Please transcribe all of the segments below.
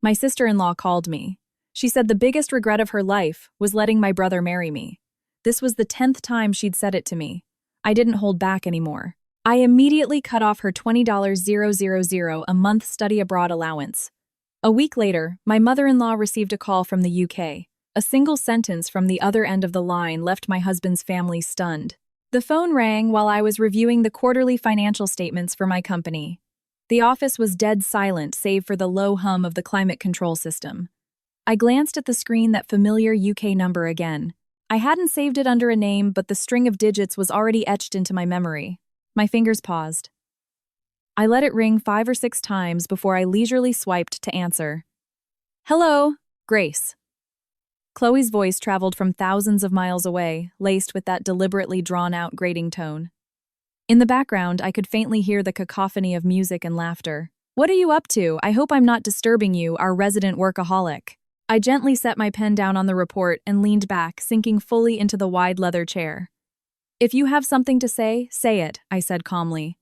My sister-in-law called me. She said the biggest regret of her life was letting my brother marry me. This was the 10th time she'd said it to me. I didn't hold back anymore. I immediately cut off her $20,000 a month study abroad allowance. A week later, my mother-in-law received a call from the UK. A single sentence from the other end of the line left my husband's family stunned. The phone rang while I was reviewing the quarterly financial statements for my company. The office was dead silent save for the low hum of the climate control system. I glanced at the screen, that familiar UK number again. I hadn't saved it under a name, but the string of digits was already etched into my memory. My fingers paused. I let it ring 5 or 6 times before I leisurely swiped to answer. Hello, Grace. Chloe's voice traveled from thousands of miles away, laced with that deliberately drawn-out grating tone. In the background, I could faintly hear the cacophony of music and laughter. What are you up to? I hope I'm not disturbing you, our resident workaholic. I gently set my pen down on the report and leaned back, sinking fully into the wide leather chair. If you have something to say it, I said calmly.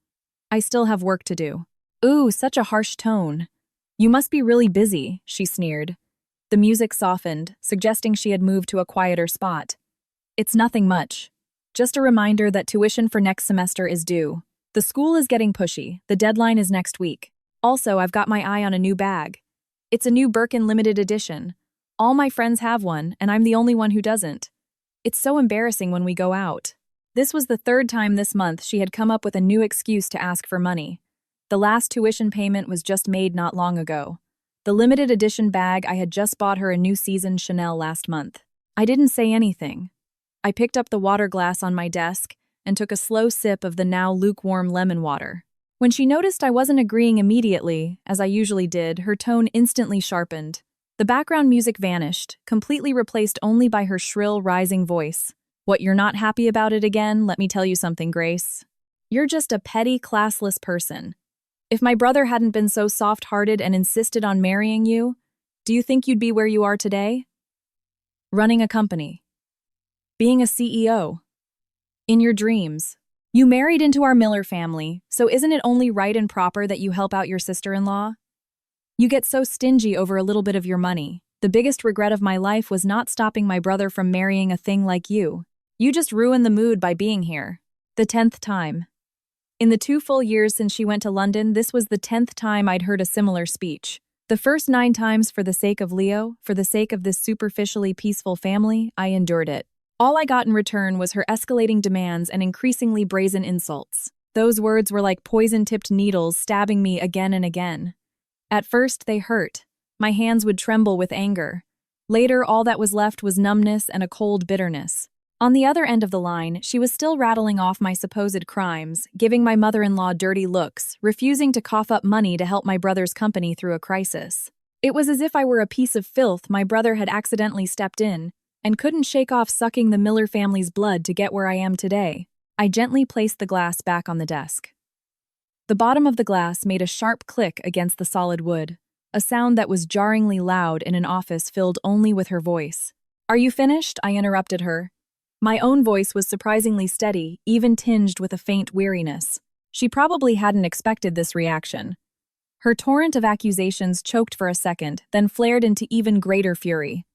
I still have work to do. Ooh, such a harsh tone. You must be really busy, she sneered. The music softened, suggesting she had moved to a quieter spot. It's nothing much. Just a reminder that tuition for next semester is due. The school is getting pushy. The deadline is next week. Also, I've got my eye on a new bag. It's a new Birkin limited edition. All my friends have one, and I'm the only one who doesn't. It's so embarrassing when we go out. This was the 3rd time this month she had come up with a new excuse to ask for money. The last tuition payment was just made not long ago. The limited edition bag, I had just bought her a new season Chanel last month. I didn't say anything. I picked up the water glass on my desk and took a slow sip of the now lukewarm lemon water. When she noticed I wasn't agreeing immediately, as I usually did, her tone instantly sharpened. The background music vanished, completely replaced only by her shrill, rising voice. What, you're not happy about it again? Let me tell you something, Grace. You're just a petty, classless person. If my brother hadn't been so soft-hearted and insisted on marrying you, do you think you'd be where you are today? Running a company. Being a CEO. In your dreams. You married into our Miller family, so isn't it only right and proper that you help out your sister-in-law? You get so stingy over a little bit of your money. The biggest regret of my life was not stopping my brother from marrying a thing like you. You just ruined the mood by being here. The 10th time. In the 2 full years since she went to London, this was the 10th time I'd heard a similar speech. The first 9 times for the sake of Leo, for the sake of this superficially peaceful family, I endured it. All I got in return was her escalating demands and increasingly brazen insults. Those words were like poison-tipped needles stabbing me again and again. At first, they hurt. My hands would tremble with anger. Later, all that was left was numbness and a cold bitterness. On the other end of the line, she was still rattling off my supposed crimes, giving my mother-in-law dirty looks, refusing to cough up money to help my brother's company through a crisis. It was as if I were a piece of filth my brother had accidentally stepped in, and couldn't shake off sucking the Miller family's blood to get where I am today. I gently placed the glass back on the desk. The bottom of the glass made a sharp click against the solid wood, a sound that was jarringly loud in an office filled only with her voice. Are you finished? I interrupted her. My own voice was surprisingly steady, even tinged with a faint weariness. She probably hadn't expected this reaction. Her torrent of accusations choked for a second, then flared into even greater fury.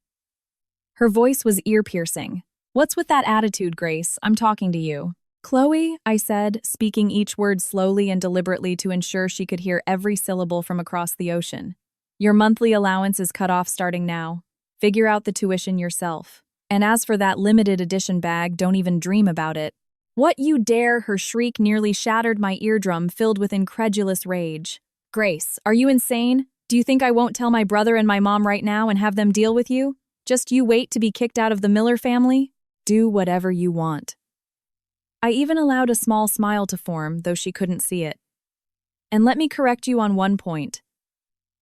Her voice was ear-piercing. What's with that attitude, Grace? I'm talking to you. Chloe, I said, speaking each word slowly and deliberately to ensure she could hear every syllable from across the ocean. Your monthly allowance is cut off starting now. Figure out the tuition yourself. And as for that limited edition bag, don't even dream about it. What you dare, her shriek nearly shattered my eardrum, filled with incredulous rage. Grace, are you insane? Do you think I won't tell my brother and my mom right now and have them deal with you? Just you wait to be kicked out of the Miller family? Do whatever you want. I even allowed a small smile to form, though she couldn't see it. And let me correct you on one point.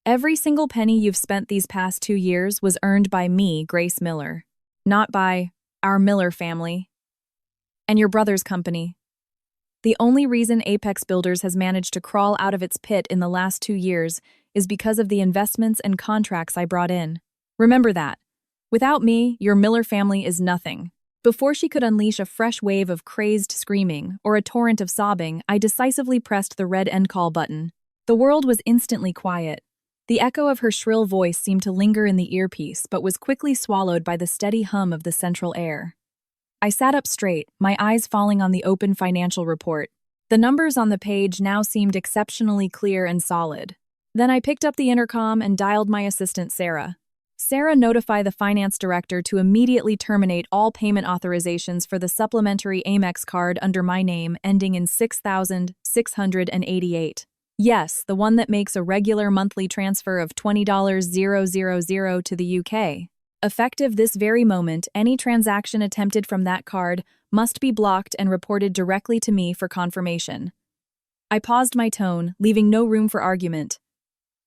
Every single penny you've spent these past 2 years was earned by me, Grace Miller, not by our Miller family and your brother's company. The only reason Apex Builders has managed to crawl out of its pit in the last 2 years is because of the investments and contracts I brought in. Remember that. Without me, your Miller family is nothing. Before she could unleash a fresh wave of crazed screaming or a torrent of sobbing, I decisively pressed the red end call button. The world was instantly quiet. The echo of her shrill voice seemed to linger in the earpiece, but was quickly swallowed by the steady hum of the central air. I sat up straight, my eyes falling on the open financial report. The numbers on the page now seemed exceptionally clear and solid. Then I picked up the intercom and dialed my assistant, Sarah. Sarah, notify the finance director to immediately terminate all payment authorizations for the supplementary Amex card under my name ending in 6,688. Yes, the one that makes a regular monthly transfer of $20,000 to the UK. Effective this very moment, any transaction attempted from that card must be blocked and reported directly to me for confirmation. I paused my tone, leaving no room for argument.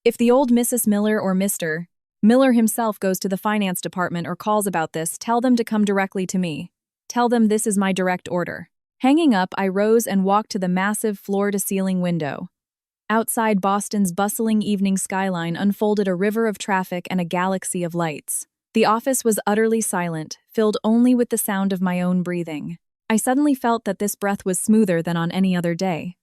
If the old Mrs. Miller or Mr. Miller himself goes to the finance department or calls about this, tell them to come directly to me. Tell them this is my direct order. Hanging up, I rose and walked to the massive floor-to-ceiling window. Outside, Boston's bustling evening skyline unfolded a river of traffic and a galaxy of lights. The office was utterly silent, filled only with the sound of my own breathing. I suddenly felt that this breath was smoother than on any other day.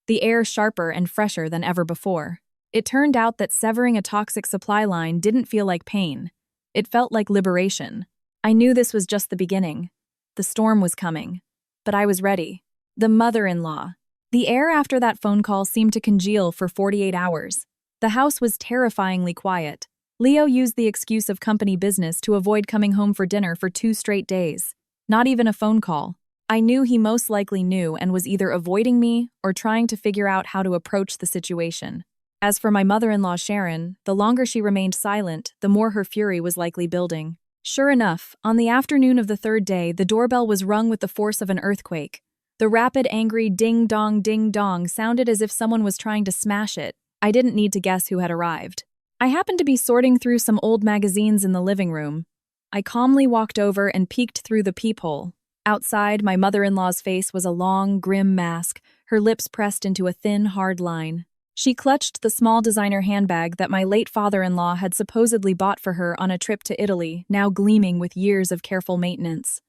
The air sharper and fresher than ever before. It turned out that severing a toxic supply line didn't feel like pain. It felt like liberation. I knew this was just the beginning. The storm was coming. But I was ready. The mother-in-law. The air after that phone call seemed to congeal for 48 hours. The house was terrifyingly quiet. Leo used the excuse of company business to avoid coming home for dinner for 2 straight days. Not even a phone call. I knew he most likely knew and was either avoiding me or trying to figure out how to approach the situation. As for my mother-in-law Sharon, the longer she remained silent, the more her fury was likely building. Sure enough, on the afternoon of the 3rd day, the doorbell was rung with the force of an earthquake. The rapid, angry ding-dong sounded as if someone was trying to smash it. I didn't need to guess who had arrived. I happened to be sorting through some old magazines in the living room. I calmly walked over and peeked through the peephole. Outside, my mother-in-law's face was a long, grim mask, her lips pressed into a thin, hard line. She clutched the small designer handbag that my late father-in-law had supposedly bought for her on a trip to Italy, now gleaming with years of careful maintenance.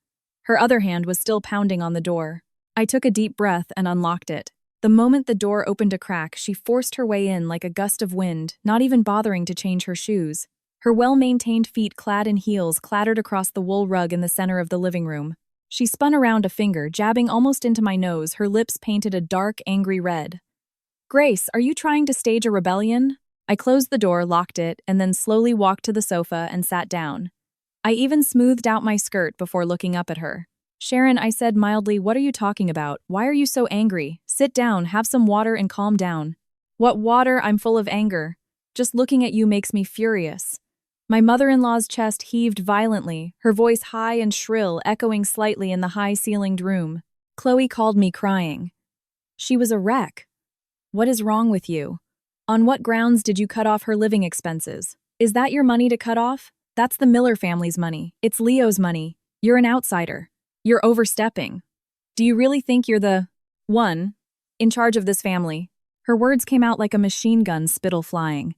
Her other hand was still pounding on the door. I took a deep breath and unlocked it. The moment the door opened a crack, she forced her way in like a gust of wind, not even bothering to change her shoes. Her well-maintained feet clad in heels clattered across the wool rug in the center of the living room. She spun around a finger, jabbing almost into my nose, her lips painted a dark, angry red. "Grace, are you trying to stage a rebellion?" I closed the door, locked it, and then slowly walked to the sofa and sat down. I even smoothed out my skirt before looking up at her. "Sharon," I said mildly, "what are you talking about? Why are you so angry? Sit down, have some water, and calm down." "What water? I'm full of anger. Just looking at you makes me furious." My mother-in-law's chest heaved violently, her voice high and shrill, echoing slightly in the high-ceilinged room. Chloe called me crying. She was a wreck. "What is wrong with you? On what grounds did you cut off her living expenses? Is that your money to cut off? That's the Miller family's money. It's Leo's money. You're an outsider. You're overstepping. Do you really think you're the one in charge of this family?" Her words came out like a machine gun spittle flying.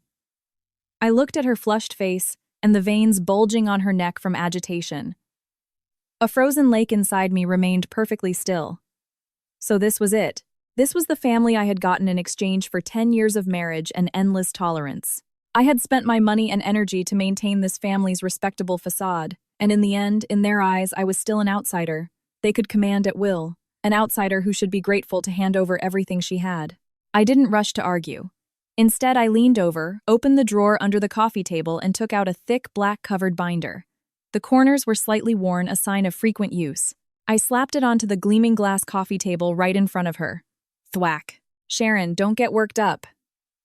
I looked at her flushed face and the veins bulging on her neck from agitation. A frozen lake inside me remained perfectly still. So this was it. This was the family I had gotten in exchange for 10 years of marriage and endless tolerance. I had spent my money and energy to maintain this family's respectable facade, and in the end, in their eyes, I was still an outsider. They could command at will, an outsider who should be grateful to hand over everything she had. I didn't rush to argue. Instead, I leaned over, opened the drawer under the coffee table, and took out a thick, black-covered binder. The corners were slightly worn, a sign of frequent use. I slapped it onto the gleaming glass coffee table right in front of her. Thwack. "Sharon, don't get worked up.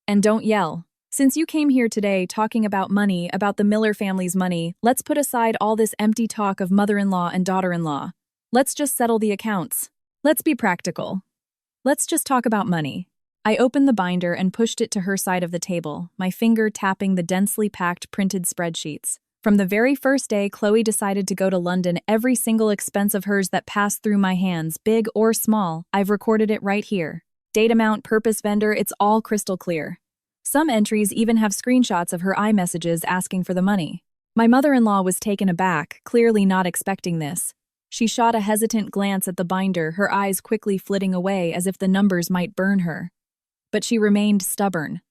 And don't yell. Since you came here today talking about money, about the Miller family's money, let's put aside all this empty talk of mother-in-law and daughter-in-law. Let's just settle the accounts. Let's be practical. Let's just talk about money." I opened the binder and pushed it to her side of the table, my finger tapping the densely packed printed spreadsheets. From the very first day Chloe decided to go to London, every single expense of hers that passed through my hands, big or small, I've recorded it right here. Date amount, purpose, vendor, it's all crystal clear. Some entries even have screenshots of her iMessages asking for the money. My mother-in-law was taken aback, clearly not expecting this. She shot a hesitant glance at the binder, her eyes quickly flitting away as if the numbers might burn her. But she remained stubborn.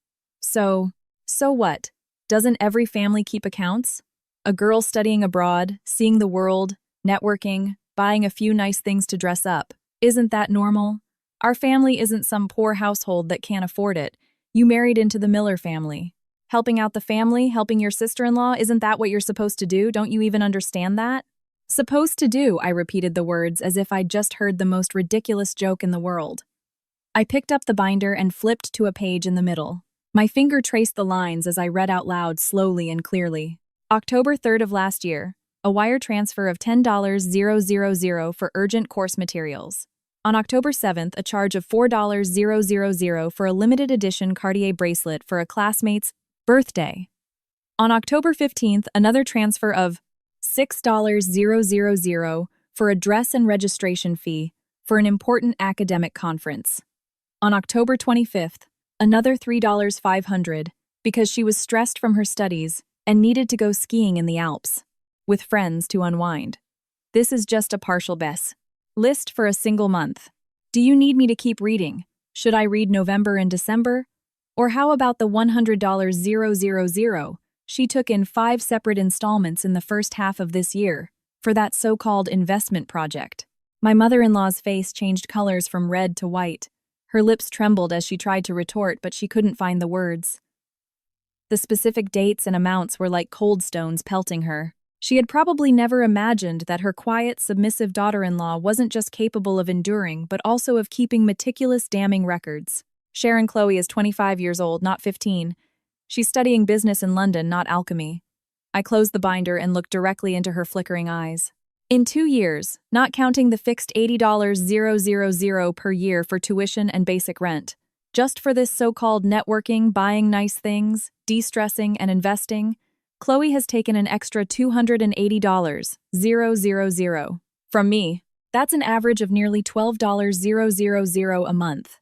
So So what? Doesn't every family keep accounts? A girl studying abroad, seeing the world, networking, buying a few nice things to dress up. Isn't that normal? Our family isn't some poor household that can't afford it. You married into the Miller family. Helping out the family, helping your sister-in-law, isn't that what you're supposed to do? Don't you even understand that? Supposed to do, I repeated the words as if I'd just heard the most ridiculous joke in the world. I picked up the binder and flipped to a page in the middle. My finger traced the lines as I read out loud slowly and clearly. October 3rd of last year, a wire transfer of $10,000 for urgent course materials. On October 7th, a charge of $4,000 for a limited edition Cartier bracelet for a classmate's birthday. On October 15th, another transfer of $6,000 for a dress and registration fee for an important academic conference. On October 25th, another $3,500 because she was stressed from her studies and needed to go skiing in the Alps with friends to unwind. This is just a partial best list for a single month. Do you need me to keep reading? Should I read November and December? Or how about the $100,000 she took in 5 separate installments in the first half of this year for that so-called investment project? My mother-in-law's face changed colors from red to white. Her lips trembled as she tried to retort, but she couldn't find the words. The specific dates and amounts were like cold stones pelting her. She had probably never imagined that her quiet, submissive daughter-in-law wasn't just capable of enduring, but also of keeping meticulous, damning records. Sharon Chloe is 25 years old, not 15. She's studying business in London, not alchemy. I closed the binder and looked directly into her flickering eyes. In 2 years, not counting the fixed $80,000 per year for tuition and basic rent, just for this so-called networking, buying nice things, de-stressing, and investing, Chloe has taken an extra $280,000 from me. That's an average of nearly $12,000 a month.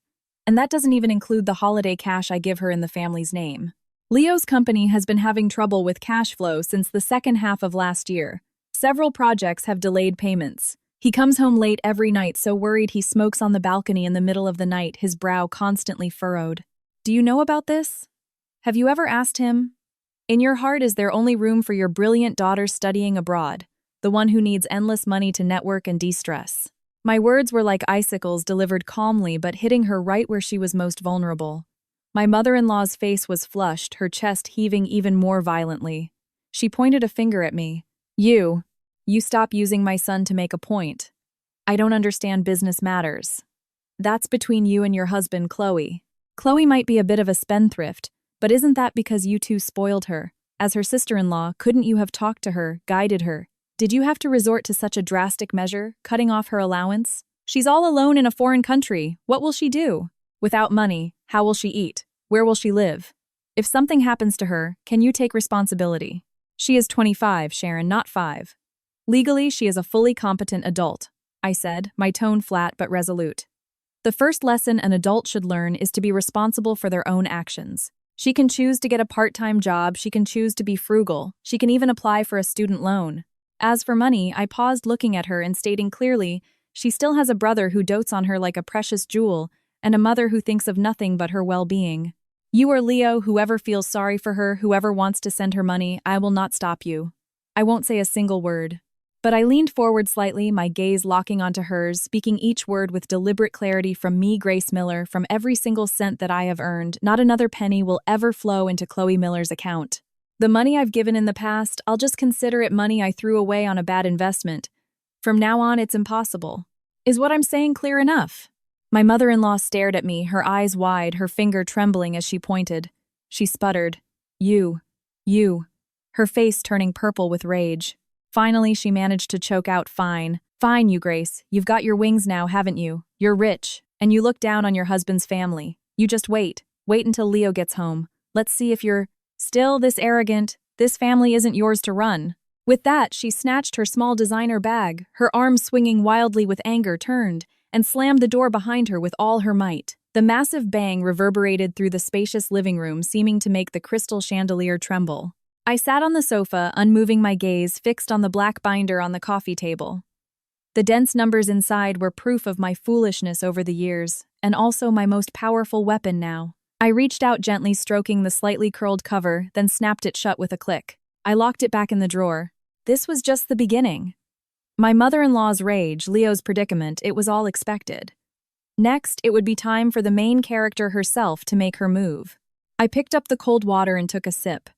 And that doesn't even include the holiday cash I give her in the family's name. Leo's company has been having trouble with cash flow since the second half of last year. Several projects have delayed payments. He comes home late every night, so worried he smokes on the balcony in the middle of the night, his brow constantly furrowed. Do you know about this? Have you ever asked him? In your heart, is there only room for your brilliant daughter studying abroad, the one who needs endless money to network and de-stress? My words were like icicles delivered calmly but hitting her right where she was most vulnerable. My mother-in-law's face was flushed, her chest heaving even more violently. She pointed a finger at me. You stop using my son to make a point. I don't understand business matters. That's between you and your husband, Chloe. Chloe might be a bit of a spendthrift, but isn't that because you two spoiled her? As her sister-in-law, couldn't you have talked to her, guided her? Did you have to resort to such a drastic measure, cutting off her allowance? She's all alone in a foreign country. What will she do? Without money, how will she eat? Where will she live? If something happens to her, can you take responsibility? She is 25, Sharon, not 5. Legally, she is a fully competent adult, I said, my tone flat but resolute. The first lesson an adult should learn is to be responsible for their own actions. She can choose to get a part-time job, she can choose to be frugal, she can even apply for a student loan. As for money, I paused looking at her and stating clearly, she still has a brother who dotes on her like a precious jewel, and a mother who thinks of nothing but her well-being. You or Leo, whoever feels sorry for her, whoever wants to send her money, I will not stop you. I won't say a single word. But I leaned forward slightly, my gaze locking onto hers, speaking each word with deliberate clarity from me, Grace Miller, from every single cent that I have earned. Not another penny will ever flow into Chloe Miller's account. The money I've given in the past, I'll just consider it money I threw away on a bad investment. From now on, it's impossible. Is what I'm saying clear enough? My mother-in-law stared at me, her eyes wide, her finger trembling as she pointed. She sputtered, You. Her face turning purple with rage. Finally, she managed to choke out, Fine, you, Grace. You've got your wings now, haven't you? You're rich, and you look down on your husband's family. You just wait until Leo gets home. Let's see if you're still this arrogant. This family isn't yours to run. With that, she snatched her small designer bag, her arms swinging wildly with anger, turned, and slammed the door behind her with all her might. The massive bang reverberated through the spacious living room, seeming to make the crystal chandelier tremble. I sat on the sofa, unmoving, my gaze fixed on the black binder on the coffee table. The dense numbers inside were proof of my foolishness over the years, and also my most powerful weapon now. I reached out gently, stroking the slightly curled cover, then snapped it shut with a click. I locked it back in the drawer. This was just the beginning. My mother-in-law's rage, Leo's predicament, it was all expected. Next, it would be time for the main character herself to make her move. I picked up the cold water and took a sip.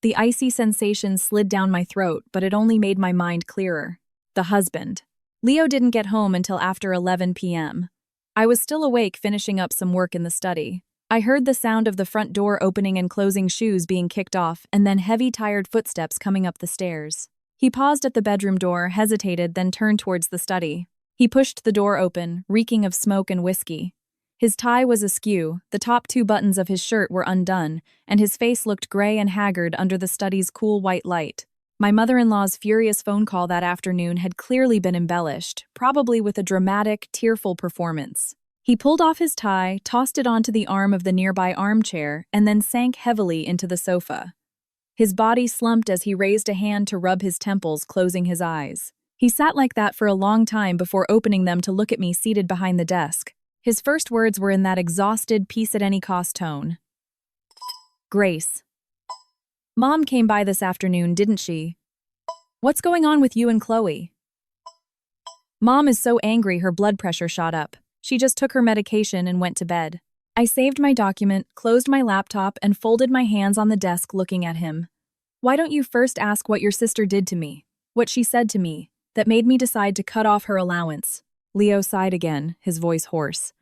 The icy sensation slid down my throat, but it only made my mind clearer. The husband. Leo didn't get home until after 11 p.m. I was still awake, finishing up some work in the study. I heard the sound of the front door opening and closing, shoes being kicked off, and then heavy, tired footsteps coming up the stairs. He paused at the bedroom door, hesitated, then turned towards the study. He pushed the door open, reeking of smoke and whiskey. His tie was askew, the top 2 buttons of his shirt were undone, and his face looked gray and haggard under the study's cool white light. My mother-in-law's furious phone call that afternoon had clearly been embellished, probably with a dramatic, tearful performance. He pulled off his tie, tossed it onto the arm of the nearby armchair, and then sank heavily into the sofa. His body slumped as he raised a hand to rub his temples, closing his eyes. He sat like that for a long time before opening them to look at me seated behind the desk. His first words were in that exhausted, peace-at-any-cost tone. "Grace. Mom came by this afternoon, didn't she? What's going on with you and Chloe?" Mom is so angry her blood pressure shot up. She just took her medication and went to bed. I saved my document, closed my laptop, and folded my hands on the desk looking at him. "Why don't you first ask what your sister did to me? What she said to me, that made me decide to cut off her allowance?" Leo sighed again, his voice hoarse.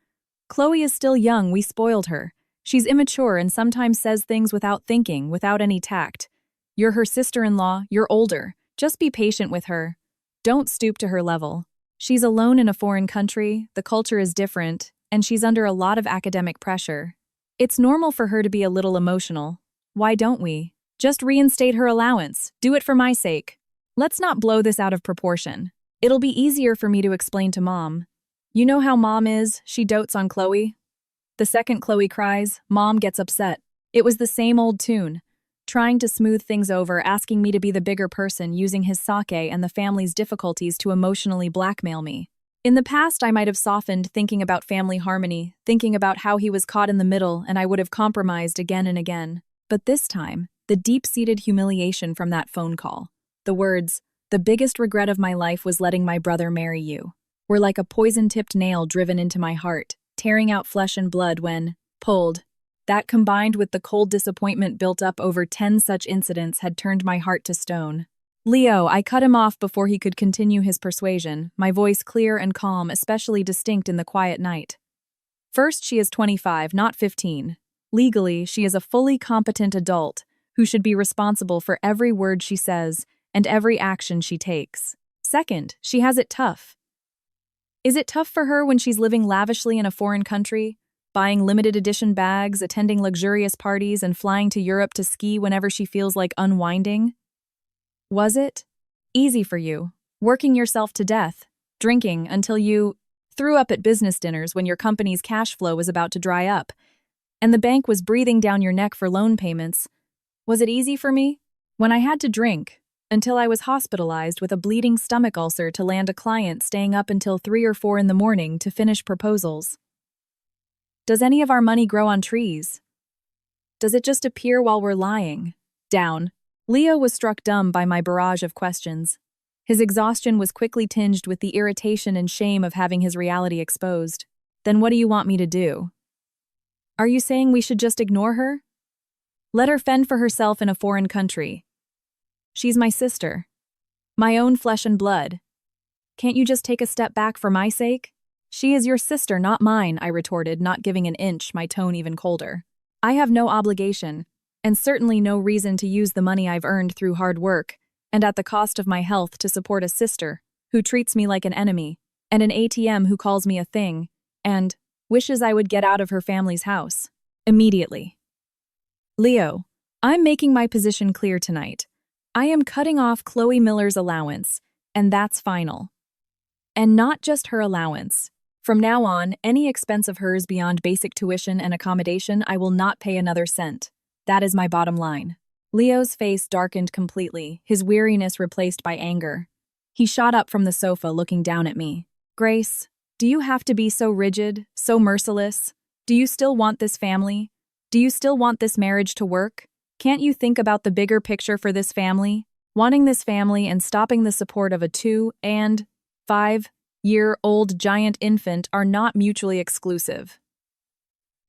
"Chloe is still young, we spoiled her. She's immature and sometimes says things without thinking, without any tact. You're her sister-in-law, you're older. Just be patient with her. Don't stoop to her level. She's alone in a foreign country, the culture is different, and she's under a lot of academic pressure. It's normal for her to be a little emotional. Why don't we? Just reinstate her allowance. Do it for my sake. Let's not blow this out of proportion. It'll be easier for me to explain to Mom. You know how Mom is, she dotes on Chloe. The second Chloe cries, Mom gets upset. It was the same old tune. Trying to smooth things over, asking me to be the bigger person, using his sake and the family's difficulties to emotionally blackmail me. In the past, I might have softened, thinking about family harmony, thinking about how he was caught in the middle, and I would have compromised again and again. But this time, the deep-seated humiliation from that phone call, the words, "The biggest regret of my life was letting my brother marry you," were like a poison-tipped nail driven into my heart, tearing out flesh and blood when, pulled. That combined with the cold disappointment built up over 10 such incidents had turned my heart to stone. "Leo," I cut him off before he could continue his persuasion, my voice clear and calm, especially distinct in the quiet night. "First, she is 25, not 15. Legally, she is a fully competent adult who should be responsible for every word she says and every action she takes. Second, she has it tough. Is it tough for her when she's living lavishly in a foreign country, buying limited edition bags, attending luxurious parties, and flying to Europe to ski whenever she feels like unwinding? Was it easy for you, working yourself to death, drinking until you threw up at business dinners when your company's cash flow was about to dry up, and the bank was breathing down your neck for loan payments? Was it easy for me? When I had to drink, until I was hospitalized with a bleeding stomach ulcer to land a client staying up until 3 or 4 in the morning to finish proposals? Does any of our money grow on trees? Does it just appear while we're lying down? Leo was struck dumb by my barrage of questions. His exhaustion was quickly tinged with the irritation and shame of having his reality exposed. Then what do you want me to do? Are you saying we should just ignore her? Let her fend for herself in a foreign country. She's my sister. My own flesh and blood. Can't you just take a step back for my sake? She is your sister, not mine, I retorted, not giving an inch, my tone even colder. I have no obligation, and certainly no reason to use the money I've earned through hard work, and at the cost of my health to support a sister who treats me like an enemy, and an ATM who calls me a thing, and wishes I would get out of her family's house. Immediately. Leo, I'm making my position clear tonight. I am cutting off Chloe Miller's allowance, and that's final. And not just her allowance. From now on, any expense of hers beyond basic tuition and accommodation, I will not pay another cent. That is my bottom line. Leo's face darkened completely, his weariness replaced by anger. He shot up from the sofa, looking down at me. Grace, do you have to be so rigid, so merciless? Do you still want this family? Do you still want this marriage to work? Can't you think about the bigger picture for this family? Wanting this family and stopping the support of a 2- and 5-year-old giant infant are not mutually exclusive.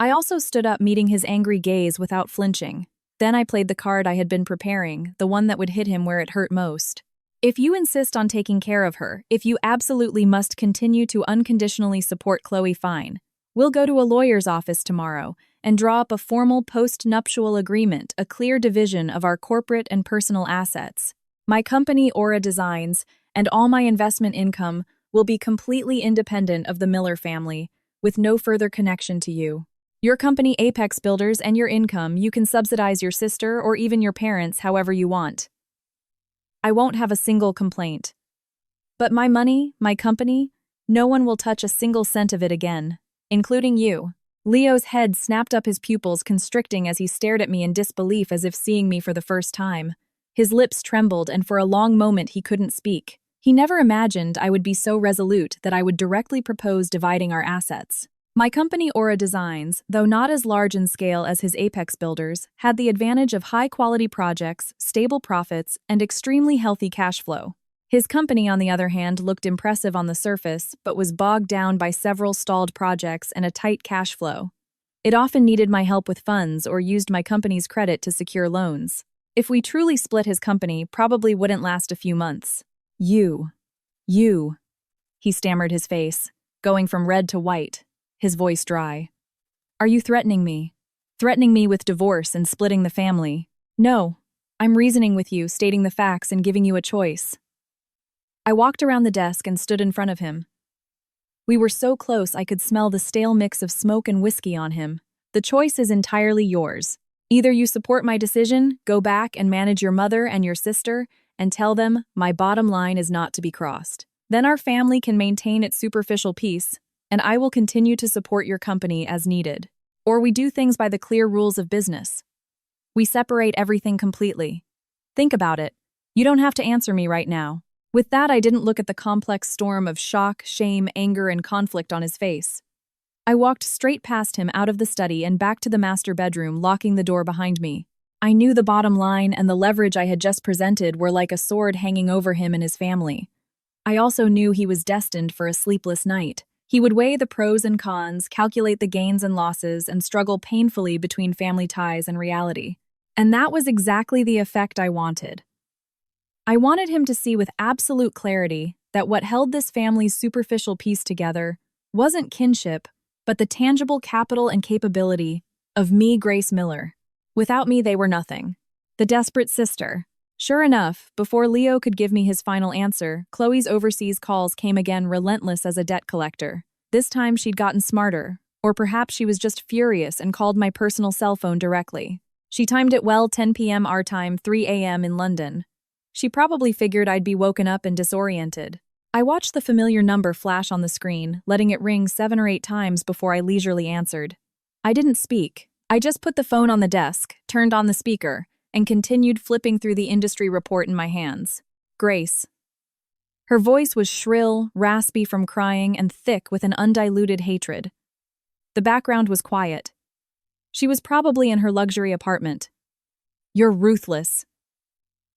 I also stood up, meeting his angry gaze without flinching. Then I played the card I had been preparing, the one that would hit him where it hurt most. If you insist on taking care of her, if you absolutely must continue to unconditionally support Chloe, fine. We'll go to a lawyer's office tomorrow and draw up a formal post-nuptial agreement, a clear division of our corporate and personal assets. My company, Aura Designs, and all my investment income will be completely independent of the Miller family, with no further connection to you. Your company, Apex Builders, and your income, you can subsidize your sister or even your parents however you want. I won't have a single complaint. But my money, my company, no one will touch a single cent of it again, including you. Leo's head snapped up, his pupils constricting as he stared at me in disbelief as if seeing me for the first time. His lips trembled, and for a long moment he couldn't speak. He never imagined I would be so resolute that I would directly propose dividing our assets. My company, Aura Designs, though not as large in scale as his Apex Builders, had the advantage of high-quality projects, stable profits, and extremely healthy cash flow. His company, on the other hand, looked impressive on the surface, but was bogged down by several stalled projects and a tight cash flow. It often needed my help with funds or used my company's credit to secure loans. If we truly split, his company probably wouldn't last a few months. You, he stammered, his face going from red to white, his voice dry. Are you threatening me? Threatening me with divorce and splitting the family? No, I'm reasoning with you, stating the facts and giving you a choice. I walked around the desk and stood in front of him. We were so close I could smell the stale mix of smoke and whiskey on him. The choice is entirely yours. Either you support my decision, go back and manage your mother and your sister, and tell them my bottom line is not to be crossed. Then our family can maintain its superficial peace, and I will continue to support your company as needed. Or we do things by the clear rules of business. We separate everything completely. Think about it. You don't have to answer me right now. With that, I didn't look at the complex storm of shock, shame, anger, and conflict on his face. I walked straight past him, out of the study and back to the master bedroom, locking the door behind me. I knew the bottom line and the leverage I had just presented were like a sword hanging over him and his family. I also knew he was destined for a sleepless night. He would weigh the pros and cons, calculate the gains and losses, and struggle painfully between family ties and reality. And that was exactly the effect I wanted. I wanted him to see with absolute clarity that what held this family's superficial peace together wasn't kinship, but the tangible capital and capability of me, Grace Miller. Without me, they were nothing. The desperate sister. Sure enough, before Leo could give me his final answer, Chloe's overseas calls came again, relentless as a debt collector. This time she'd gotten smarter, or perhaps she was just furious and called my personal cell phone directly. She timed it well, 10 p.m. our time, 3 a.m. in London. She probably figured I'd be woken up and disoriented. I watched the familiar number flash on the screen, letting it ring 7 or 8 times before I leisurely answered. I didn't speak. I just put the phone on the desk, turned on the speaker, and continued flipping through the industry report in my hands. Grace. Her voice was shrill, raspy from crying, and thick with an undiluted hatred. The background was quiet. She was probably in her luxury apartment. You're ruthless.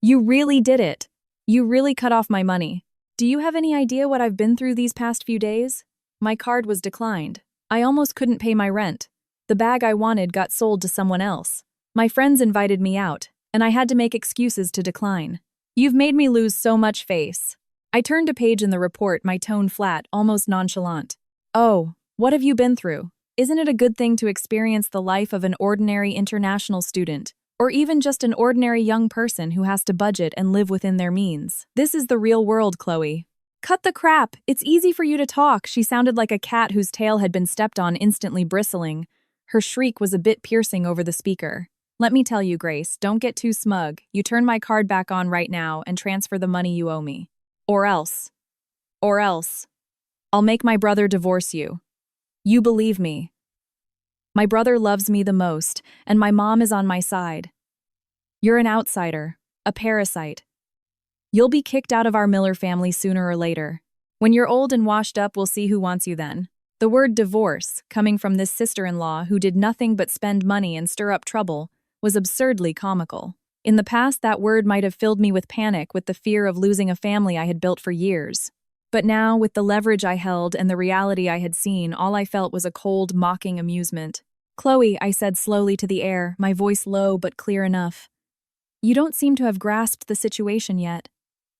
You really did it. You really cut off my money. Do you have any idea what I've been through these past few days? My card was declined. I almost couldn't pay my rent. The bag I wanted got sold to someone else. My friends invited me out, and I had to make excuses to decline. You've made me lose so much face. I turned a page in the report, my tone flat, almost nonchalant. Oh, what have you been through? Isn't it a good thing to experience the life of an ordinary international student? Or even just an ordinary young person who has to budget and live within their means? This is the real world, Chloe. Cut the crap. It's easy for you to talk. She sounded like a cat whose tail had been stepped on, instantly bristling. Her shriek was a bit piercing over the speaker. Let me tell you, Grace, don't get too smug. You turn my card back on right now and transfer the money you owe me. Or else, I'll make my brother divorce you. You believe me. My brother loves me the most, and my mom is on my side. You're an outsider, a parasite. You'll be kicked out of our Miller family sooner or later. When you're old and washed up, we'll see who wants you then. The word divorce, coming from this sister-in-law who did nothing but spend money and stir up trouble, was absurdly comical. In the past, that word might have filled me with panic, with the fear of losing a family I had built for years. But now, with the leverage I held and the reality I had seen, all I felt was a cold, mocking amusement. "Chloe," I said slowly to the air, my voice low but clear enough. "You don't seem to have grasped the situation yet.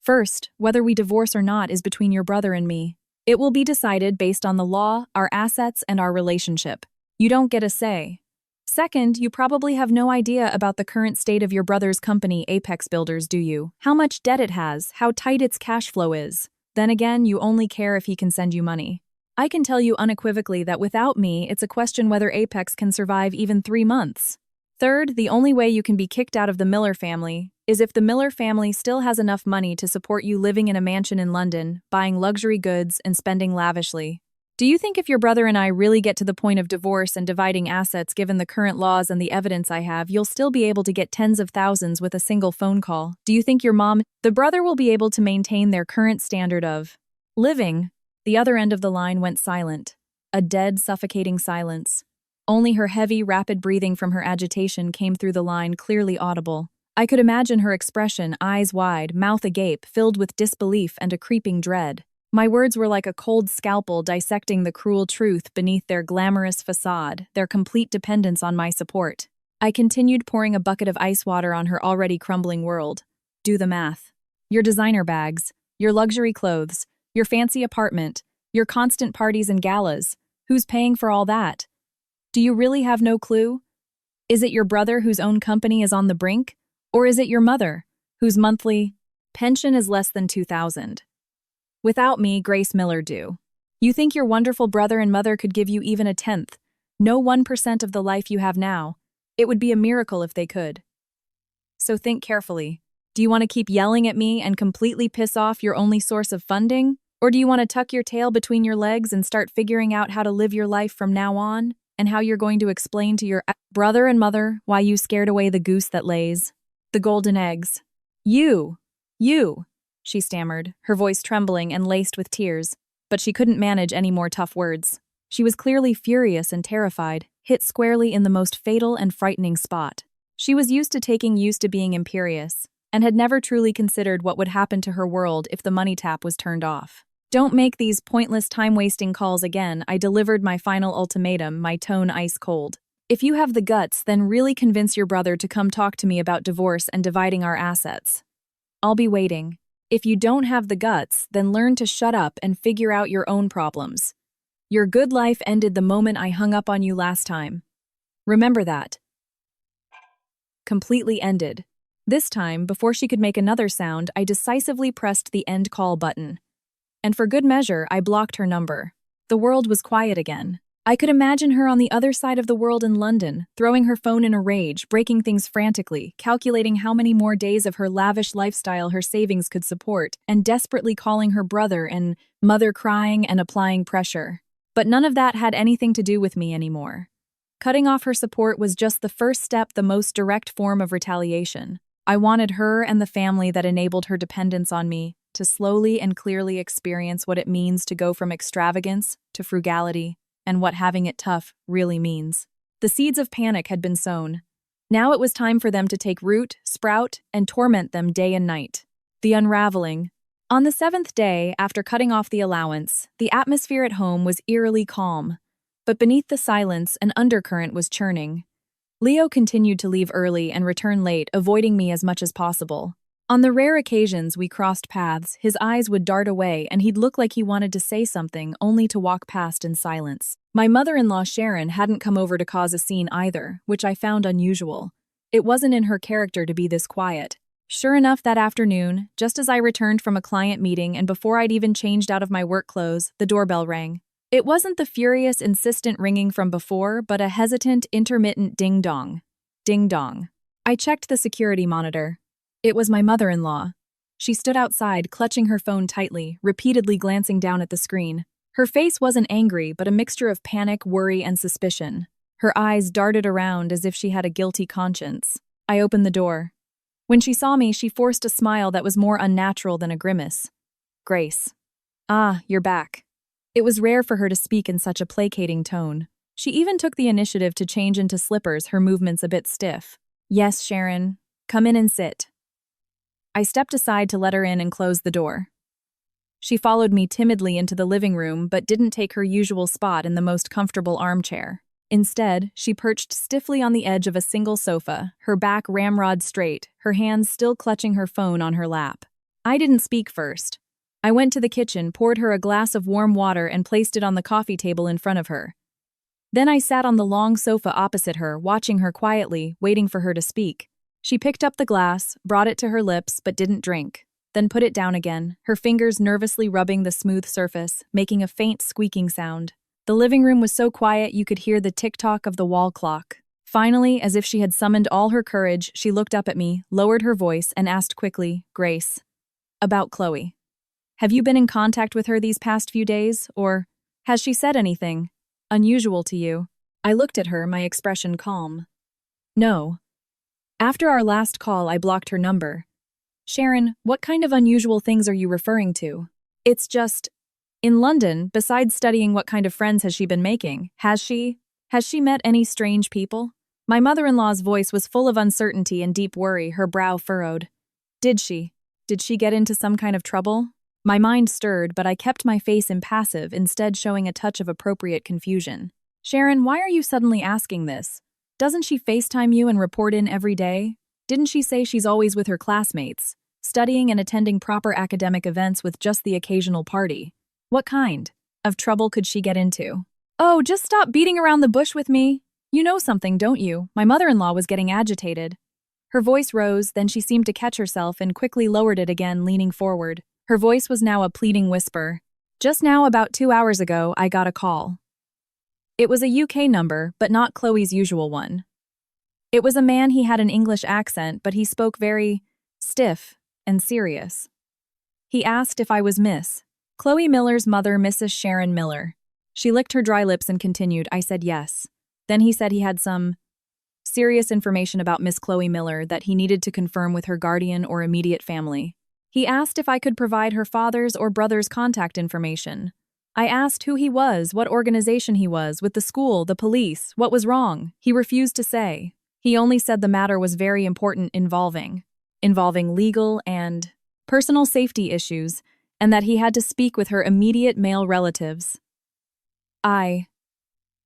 First, whether we divorce or not is between your brother and me. It will be decided based on the law, our assets, and our relationship. You don't get a say. Second, you probably have no idea about the current state of your brother's company, Apex Builders, do you? How much debt it has, how tight its cash flow is. Then again, you only care if he can send you money. I can tell you unequivocally that without me, it's a question whether Apex can survive even 3 months. Third, the only way you can be kicked out of the Miller family is if the Miller family still has enough money to support you living in a mansion in London, buying luxury goods, and spending lavishly. Do you think if your brother and I really get to the point of divorce and dividing assets given the current laws and the evidence I have, you'll still be able to get tens of thousands with a single phone call? Do you think the brother will be able to maintain their current standard of living?" The other end of the line went silent. A dead, suffocating silence. Only her heavy, rapid breathing from her agitation came through the line, clearly audible. I could imagine her expression, eyes wide, mouth agape, filled with disbelief and a creeping dread. My words were like a cold scalpel dissecting the cruel truth beneath their glamorous facade, their complete dependence on my support. I continued pouring a bucket of ice water on her already crumbling world. Do the math. Your designer bags, your luxury clothes, your fancy apartment, your constant parties and galas. Who's paying for all that? Do you really have no clue? Is it your brother whose own company is on the brink? Or is it your mother, whose monthly pension is less than $2,000? Without me, Grace Miller do. You think your wonderful brother and mother could give you even a tenth, no 1% of the life you have now? It would be a miracle if they could. So think carefully. Do you want to keep yelling at me and completely piss off your only source of funding? Or do you want to tuck your tail between your legs and start figuring out how to live your life from now on? And how you're going to explain to your brother and mother why you scared away the goose that lays the golden eggs? You, she stammered, her voice trembling and laced with tears, but she couldn't manage any more tough words. She was clearly furious and terrified, hit squarely in the most fatal and frightening spot. She was used to being imperious, and had never truly considered what would happen to her world if the money tap was turned off. "Don't make these pointless time-wasting calls again," I delivered my final ultimatum, my tone ice cold. "If you have the guts, then really convince your brother to come talk to me about divorce and dividing our assets. I'll be waiting. If you don't have the guts, then learn to shut up and figure out your own problems. Your good life ended the moment I hung up on you last time. Remember that." Completely ended. This time, before she could make another sound, I decisively pressed the end call button. And for good measure, I blocked her number. The world was quiet again. I could imagine her on the other side of the world in London, throwing her phone in a rage, breaking things frantically, calculating how many more days of her lavish lifestyle her savings could support, and desperately calling her brother and mother, crying and applying pressure. But none of that had anything to do with me anymore. Cutting off her support was just the first step, the most direct form of retaliation. I wanted her and the family that enabled her dependence on me to slowly and clearly experience what it means to go from extravagance to frugality, and what having it tough really means. The seeds of panic had been sown. Now it was time for them to take root, sprout, and torment them day and night. The unraveling. On the 7th day, after cutting off the allowance, the atmosphere at home was eerily calm. But beneath the silence, an undercurrent was churning. Leo continued to leave early and return late, avoiding me as much as possible. On the rare occasions we crossed paths, his eyes would dart away and he'd look like he wanted to say something, only to walk past in silence. My mother-in-law Sharon hadn't come over to cause a scene either, which I found unusual. It wasn't in her character to be this quiet. Sure enough, that afternoon, just as I returned from a client meeting and before I'd even changed out of my work clothes, the doorbell rang. It wasn't the furious, insistent ringing from before, but a hesitant, intermittent ding-dong. Ding-dong. I checked the security monitor. It was my mother-in-law. She stood outside, clutching her phone tightly, repeatedly glancing down at the screen. Her face wasn't angry, but a mixture of panic, worry, and suspicion. Her eyes darted around as if she had a guilty conscience. I opened the door. When she saw me, she forced a smile that was more unnatural than a grimace. "Grace. Ah, you're back. It was rare for her to speak in such a placating tone. She even took the initiative to change into slippers, her movements a bit stiff. "Yes, Sharon. Come in and sit." I stepped aside to let her in and close the door. She followed me timidly into the living room but didn't take her usual spot in the most comfortable armchair. Instead, she perched stiffly on the edge of a single sofa, her back ramrod straight, her hands still clutching her phone on her lap. I didn't speak first. I went to the kitchen, poured her a glass of warm water, and placed it on the coffee table in front of her. Then I sat on the long sofa opposite her, watching her quietly, waiting for her to speak. She picked up the glass, brought it to her lips, but didn't drink, then put it down again, her fingers nervously rubbing the smooth surface, making a faint squeaking sound. The living room was so quiet you could hear the tick-tock of the wall clock. Finally, as if she had summoned all her courage, she looked up at me, lowered her voice, and asked quickly, "Grace, about Chloe. Have you been in contact with her these past few days, or has she said anything unusual to you?" I looked at her, my expression calm. "No. After our last call, I blocked her number." "Sharon, what kind of unusual things are you referring to?" "It's just, in London, besides studying what kind of friends has she been making, has she met any strange people?" My mother-in-law's voice was full of uncertainty and deep worry, her brow furrowed. Did she get into some kind of trouble?" My mind stirred, but I kept my face impassive, instead showing a touch of appropriate confusion. "Sharon, why are you suddenly asking this? Doesn't she FaceTime you and report in every day? Didn't she say she's always with her classmates, studying and attending proper academic events with just the occasional party? What kind of trouble could she get into?" "Oh, just stop beating around the bush with me. You know something, don't you?" My mother-in-law was getting agitated. Her voice rose, then she seemed to catch herself and quickly lowered it again, leaning forward. Her voice was now a pleading whisper. "Just now, about 2 hours ago, I got a call. It was a UK number, but not Chloe's usual one. It was a man. He had an English accent, but he spoke very stiff and serious. He asked if I was Miss Chloe Miller's mother, Mrs. Sharon Miller." She licked her dry lips and continued, "I said yes. Then he said he had some serious information about Miss Chloe Miller that he needed to confirm with her guardian or immediate family. He asked if I could provide her father's or brother's contact information. I asked who he was, what organization he was, with the school, the police, what was wrong. He refused to say. He only said the matter was very important, involving legal and personal safety issues, and that he had to speak with her immediate male relatives." I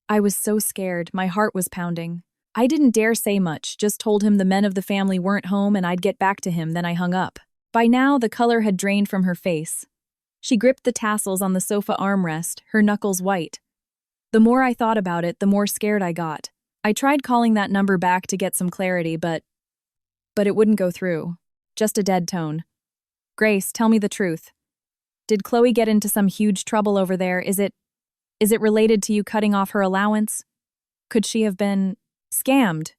was so scared, my heart was pounding. I didn't dare say much, just told him the men of the family weren't home and I'd get back to him, then I hung up. By now, the color had drained from her face. She gripped the tassels on the sofa armrest, her knuckles white. The more I thought about it, the more scared I got. I tried calling that number back to get some clarity, but it wouldn't go through. Just a dead tone. "Grace, tell me the truth. Did Chloe get into some huge trouble over there? Is it related to you cutting off her allowance? Could she have been scammed?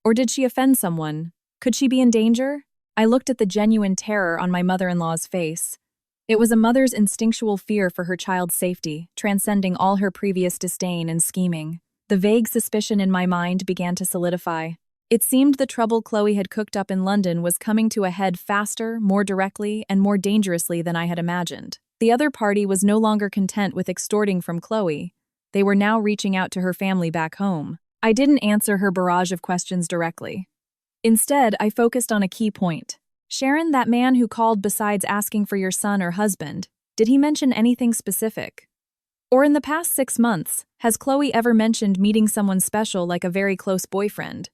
Or did she offend someone? Could she be in danger?" I looked at the genuine terror on my mother-in-law's face. It was a mother's instinctual fear for her child's safety, transcending all her previous disdain and scheming. The vague suspicion in my mind began to solidify. It seemed the trouble Chloe had cooked up in London was coming to a head faster, more directly, and more dangerously than I had imagined. The other party was no longer content with extorting from Chloe. They were now reaching out to her family back home. I didn't answer her barrage of questions directly. Instead, I focused on a key point. "Sharon, that man who called, besides asking for your son or husband, did he mention anything specific? Or in the past 6 months, has Chloe ever mentioned meeting someone special like a very close boyfriend?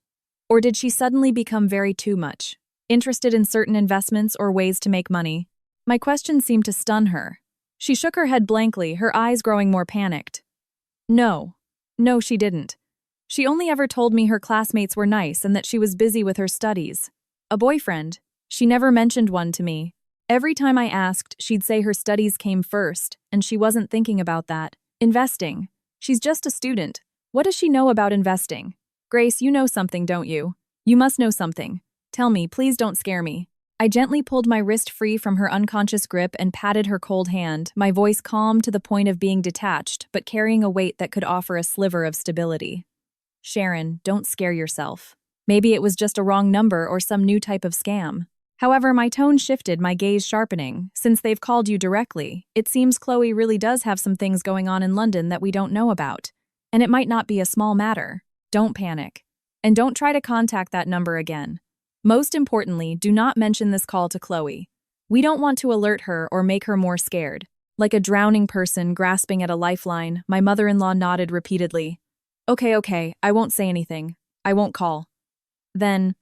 Or did she suddenly become very too much, interested in certain investments or ways to make money?" My question seemed to stun her. She shook her head blankly, her eyes growing more panicked. No, she didn't. She only ever told me her classmates were nice and that she was busy with her studies. A boyfriend? She never mentioned one to me. Every time I asked, she'd say her studies came first, and she wasn't thinking about that. Investing. She's just a student. What does she know about investing? Grace, you know something, don't you? You must know something. Tell me, please don't scare me. I gently pulled my wrist free from her unconscious grip and patted her cold hand, my voice calm to the point of being detached, but carrying a weight that could offer a sliver of stability. "Sharon, don't scare yourself. Maybe it was just a wrong number or some new type of scam. However, my tone shifted, my gaze sharpening. Since they've called you directly, it seems Chloe really does have some things going on in London that we don't know about. And it might not be a small matter. Don't panic. And don't try to contact that number again. Most importantly, do not mention this call to Chloe. We don't want to alert her or make her more scared. Like a drowning person grasping at a lifeline, my mother-in-law nodded repeatedly. Okay, I won't say anything. I won't call. Then,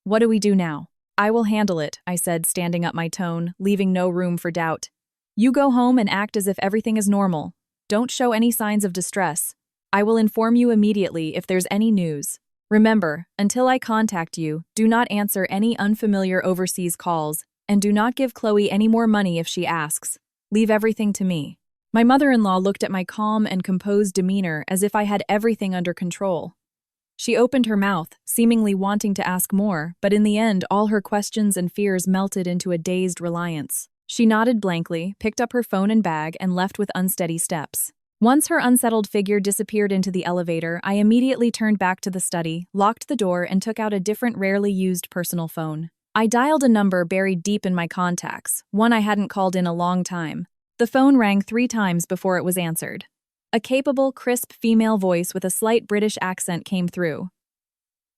what do we do now? I will handle it, I said, standing up my tone, leaving no room for doubt. You go home and act as if everything is normal. Don't show any signs of distress. I will inform you immediately if there's any news. Remember, until I contact you, do not answer any unfamiliar overseas calls, and do not give Chloe any more money if she asks. Leave everything to me. My mother-in-law looked at my calm and composed demeanor as if I had everything under control. She opened her mouth, seemingly wanting to ask more, but in the end, all her questions and fears melted into a dazed reliance. She nodded blankly, picked up her phone and bag, and left with unsteady steps. Once her unsettled figure disappeared into the elevator, I immediately turned back to the study, locked the door, and took out a different, rarely used personal phone. I dialed a number buried deep in my contacts, one I hadn't called in a long time. The phone rang 3 times before it was answered. A capable, crisp female voice with a slight British accent came through.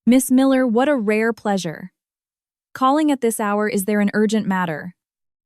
Miss Miller, what a rare pleasure. Calling at this hour, is there an urgent matter?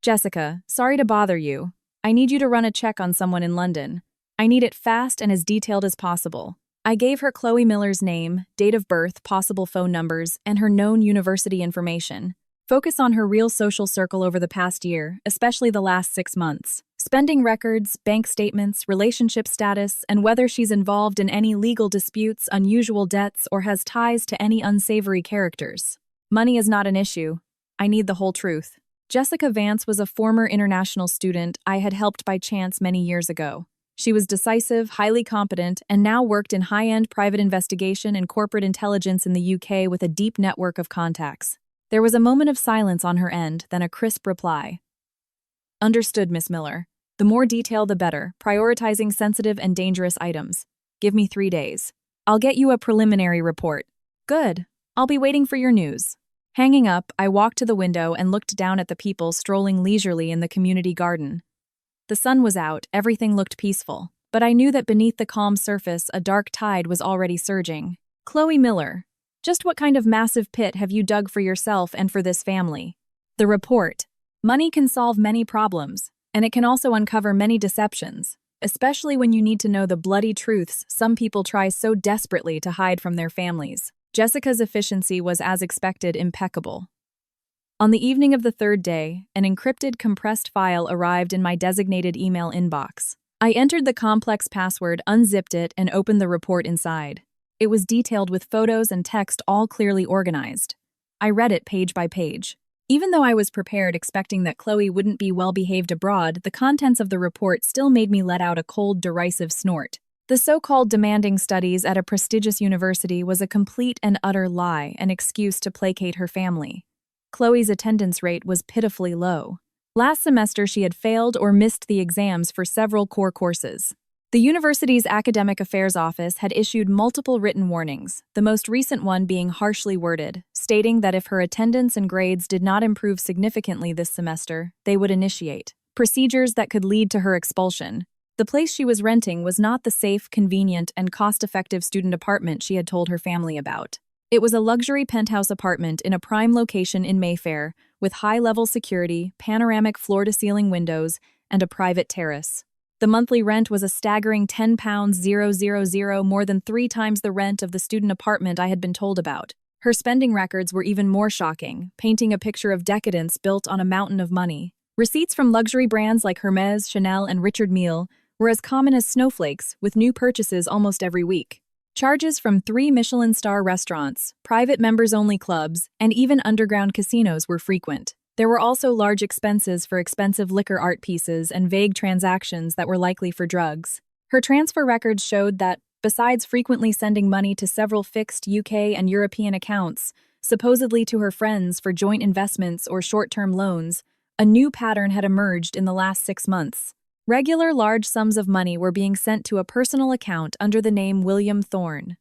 Jessica, sorry to bother you. I need you to run a check on someone in London. I need it fast and as detailed as possible. I gave her Chloe Miller's name, date of birth, possible phone numbers, and her known university information. Focus on her real social circle over the past year, especially the last 6 months. Spending records, bank statements, relationship status, and whether she's involved in any legal disputes, unusual debts, or has ties to any unsavory characters. Money is not an issue. I need the whole truth. Jessica Vance was a former international student I had helped by chance many years ago. She was decisive, highly competent, and now worked in high-end private investigation and corporate intelligence in the UK with a deep network of contacts. There was a moment of silence on her end, then a crisp reply. Understood, Miss Miller. The more detail, the better, prioritizing sensitive and dangerous items. Give me 3 days. I'll get you a preliminary report. Good. I'll be waiting for your news. Hanging up, I walked to the window and looked down at the people strolling leisurely in the community garden. The sun was out, everything looked peaceful, but I knew that beneath the calm surface a dark tide was already surging. Chloe Miller, just what kind of massive pit have you dug for yourself and for this family? The report. Money can solve many problems, and it can also uncover many deceptions, especially when you need to know the bloody truths some people try so desperately to hide from their families. Jessica's efficiency was, as expected, impeccable. On the evening of the 3rd day, an encrypted, compressed file arrived in my designated email inbox. I entered the complex password, unzipped it, and opened the report inside. It was detailed with photos and text all clearly organized. I read it page by page. Even though I was prepared, expecting that Chloe wouldn't be well-behaved abroad, the contents of the report still made me let out a cold, derisive snort. The so-called demanding studies at a prestigious university was a complete and utter lie, an excuse to placate her family. Chloe's attendance rate was pitifully low. Last semester, she had failed or missed the exams for several core courses. The university's academic affairs office had issued multiple written warnings, the most recent one being harshly worded, stating that if her attendance and grades did not improve significantly this semester, they would initiate procedures that could lead to her expulsion. The place she was renting was not the safe, convenient, and cost-effective student apartment she had told her family about. It was a luxury penthouse apartment in a prime location in Mayfair, with high-level security, panoramic floor-to-ceiling windows, and a private terrace. The monthly rent was a staggering £10,000, more than 3 times the rent of the student apartment I had been told about. Her spending records were even more shocking, painting a picture of decadence built on a mountain of money. Receipts from luxury brands like Hermès, Chanel, and Richard Mille were as common as snowflakes, with new purchases almost every week. Charges from 3 Michelin star restaurants, private members-only clubs, and even underground casinos were frequent. There were also large expenses for expensive liquor art pieces and vague transactions that were likely for drugs. Her transfer records showed that, besides frequently sending money to several fixed UK and European accounts, supposedly to her friends for joint investments or short-term loans, a new pattern had emerged in the last 6 months. Regular large sums of money were being sent to a personal account under the name William Thorne.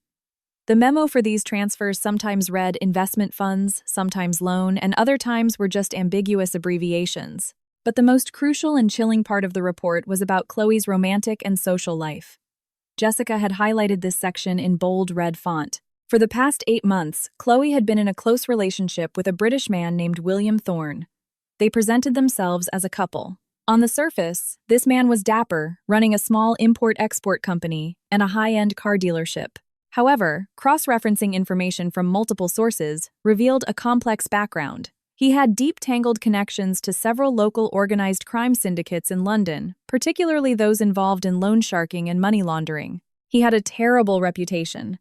The memo for these transfers sometimes read investment funds, sometimes loan, and other times were just ambiguous abbreviations. But the most crucial and chilling part of the report was about Chloe's romantic and social life. Jessica had highlighted this section in bold red font. For the past 8 months, Chloe had been in a close relationship with a British man named William Thorne. They presented themselves as a couple. On the surface, this man was dapper, running a small import-export company and a high-end car dealership. However, cross-referencing information from multiple sources revealed a complex background. He had deep tangled connections to several local organized crime syndicates in London, particularly those involved in loan sharking and money laundering. He had a terrible reputation.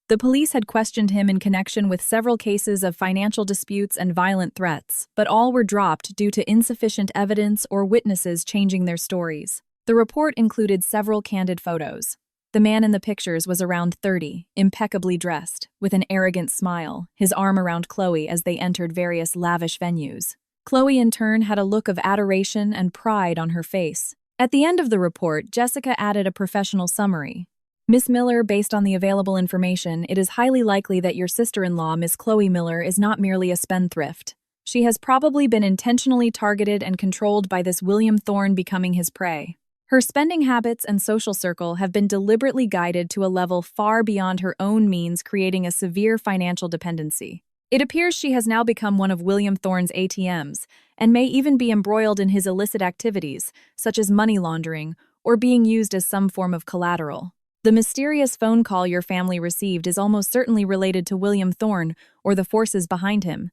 The police had questioned him in connection with several cases of financial disputes and violent threats, but all were dropped due to insufficient evidence or witnesses changing their stories. The report included several candid photos. The man in the pictures was around 30, impeccably dressed, with an arrogant smile, his arm around Chloe as they entered various lavish venues. Chloe, in turn, had a look of adoration and pride on her face. At the end of the report, Jessica added a professional summary. Miss Miller, based on the available information, it is highly likely that your sister-in-law, Miss Chloe Miller, is not merely a spendthrift. She has probably been intentionally targeted and controlled by this William Thorne, becoming his prey. Her spending habits and social circle have been deliberately guided to a level far beyond her own means, creating a severe financial dependency. It appears she has now become one of William Thorne's ATMs, and may even be embroiled in his illicit activities, such as money laundering, or being used as some form of collateral. The mysterious phone call your family received is almost certainly related to William Thorne or the forces behind him.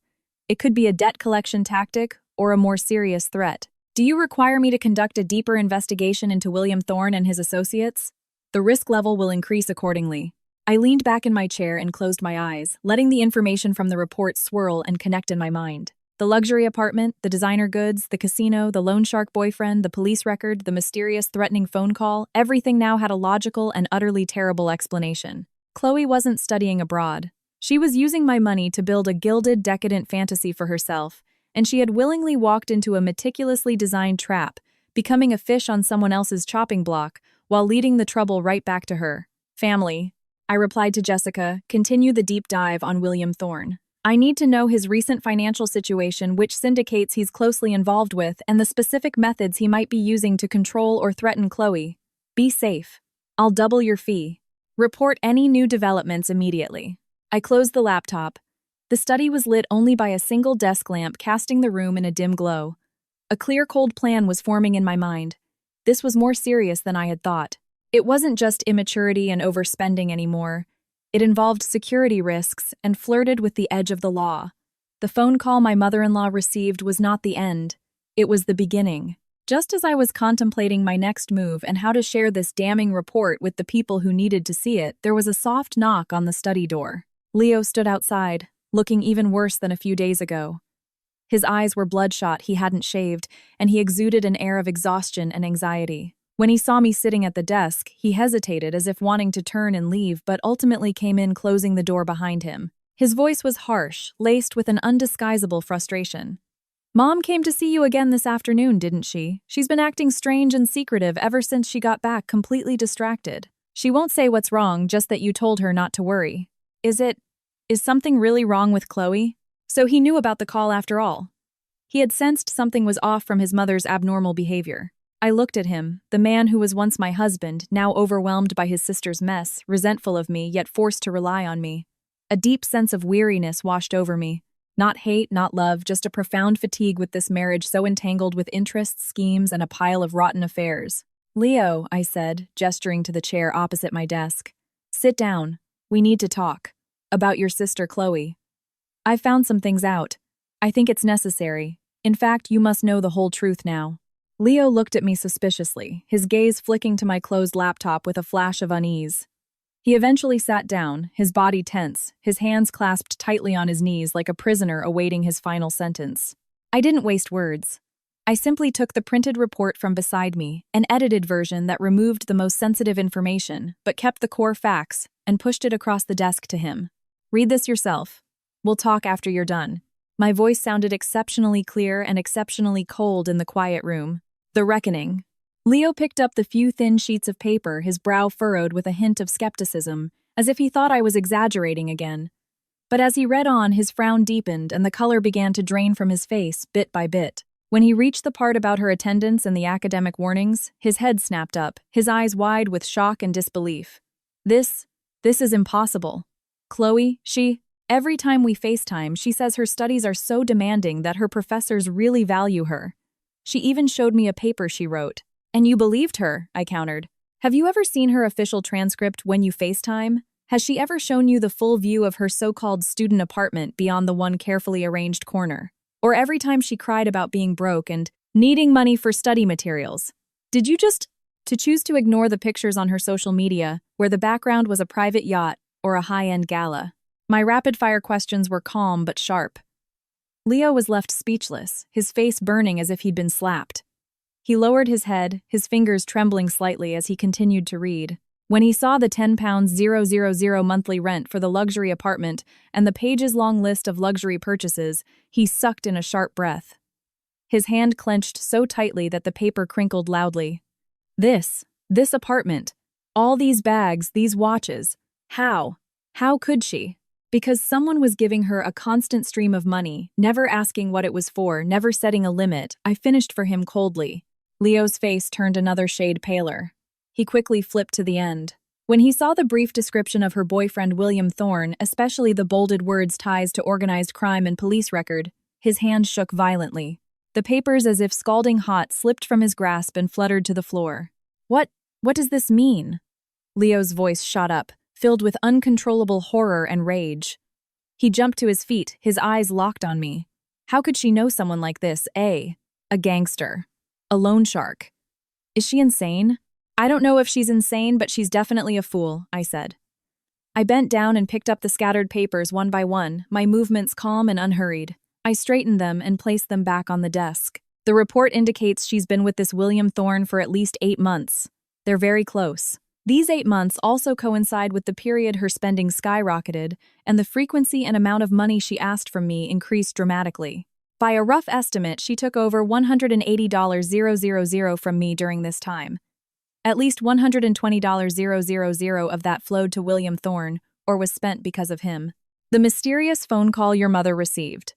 It could be a debt collection tactic or a more serious threat. Do you require me to conduct a deeper investigation into William Thorne and his associates? The risk level will increase accordingly. I leaned back in my chair and closed my eyes, letting the information from the report swirl and connect in my mind. The luxury apartment, the designer goods, the casino, the loan shark boyfriend, the police record, the mysterious threatening phone call, everything now had a logical and utterly terrible explanation. Chloe wasn't studying abroad. She was using my money to build a gilded, decadent fantasy for herself, and she had willingly walked into a meticulously designed trap, becoming a fish on someone else's chopping block, while leading the trouble right back to her. Family, I replied to Jessica, continue the deep dive on William Thorne. I need to know his recent financial situation, which syndicates he's closely involved with, and the specific methods he might be using to control or threaten Chloe. Be safe. I'll double your fee. Report any new developments immediately. I closed the laptop. The study was lit only by a single desk lamp, casting the room in a dim glow. A clear, cold plan was forming in my mind. This was more serious than I had thought. It wasn't just immaturity and overspending anymore. It involved security risks and flirted with the edge of the law. The phone call my mother-in-law received was not the end. It was the beginning. Just as I was contemplating my next move and how to share this damning report with the people who needed to see it, there was a soft knock on the study door. Leo stood outside, looking even worse than a few days ago. His eyes were bloodshot, he hadn't shaved, and he exuded an air of exhaustion and anxiety. When he saw me sitting at the desk, he hesitated as if wanting to turn and leave, but ultimately came in, closing the door behind him. His voice was harsh, laced with an undisguisable frustration. Mom came to see you again this afternoon, didn't she? She's been acting strange and secretive ever since she got back, completely distracted. She won't say what's wrong, just that you told her not to worry. Is something really wrong with Chloe? So he knew about the call after all. He had sensed something was off from his mother's abnormal behavior. I looked at him, the man who was once my husband, now overwhelmed by his sister's mess, resentful of me, yet forced to rely on me. A deep sense of weariness washed over me. Not hate, not love, just a profound fatigue with this marriage so entangled with interests, schemes, and a pile of rotten affairs. Leo, I said, gesturing to the chair opposite my desk. Sit down. We need to talk. About your sister, Chloe. I've found some things out. I think it's necessary. In fact, you must know the whole truth now. Leo looked at me suspiciously, his gaze flicking to my closed laptop with a flash of unease. He eventually sat down, his body tense, his hands clasped tightly on his knees like a prisoner awaiting his final sentence. I didn't waste words. I simply took the printed report from beside me, an edited version that removed the most sensitive information, but kept the core facts, and pushed it across the desk to him. Read this yourself. We'll talk after you're done. My voice sounded exceptionally clear and exceptionally cold in the quiet room. The reckoning. Leo picked up the few thin sheets of paper, his brow furrowed with a hint of skepticism, as if he thought I was exaggerating again. But as he read on, his frown deepened and the color began to drain from his face, bit by bit. When he reached the part about her attendance and the academic warnings, his head snapped up, his eyes wide with shock and disbelief. This is impossible. Chloe, every time we FaceTime, she says her studies are so demanding that her professors really value her. She even showed me a paper she wrote. And you believed her, I countered. Have you ever seen her official transcript when you FaceTime? Has she ever shown you the full view of her so-called student apartment beyond the one carefully arranged corner? Or every time she cried about being broke and needing money for study materials? Did you just choose to ignore the pictures on her social media where the background was a private yacht or a high-end gala? My rapid-fire questions were calm but sharp. Leo was left speechless, his face burning as if he'd been slapped. He lowered his head, his fingers trembling slightly as he continued to read. When he saw the £10,000 monthly rent for the luxury apartment and the pages-long list of luxury purchases, he sucked in a sharp breath. His hand clenched so tightly that the paper crinkled loudly. This apartment, all these bags, these watches. How could she? Because someone was giving her a constant stream of money, never asking what it was for, never setting a limit. I finished for him coldly. Leo's face turned another shade paler. He quickly flipped to the end. When he saw the brief description of her boyfriend William Thorne, especially the bolded words ties to organized crime and police record, his hand shook violently. The papers, as if scalding hot, slipped from his grasp and fluttered to the floor. What does this mean? Leo's voice shot up, filled with uncontrollable horror and rage. He jumped to his feet, his eyes locked on me. How could she know someone like this? A gangster. A loan shark. Is she insane? I don't know if she's insane, but she's definitely a fool, I said. I bent down and picked up the scattered papers one by one, my movements calm and unhurried. I straightened them and placed them back on the desk. The report indicates she's been with this William Thorne for at least 8 months. They're very close. These 8 months also coincide with the period her spending skyrocketed, and the frequency and amount of money she asked from me increased dramatically. By a rough estimate, she took over $180,000 from me during this time. At least $120,000 of that flowed to William Thorne, or was spent because of him. The mysterious phone call your mother received.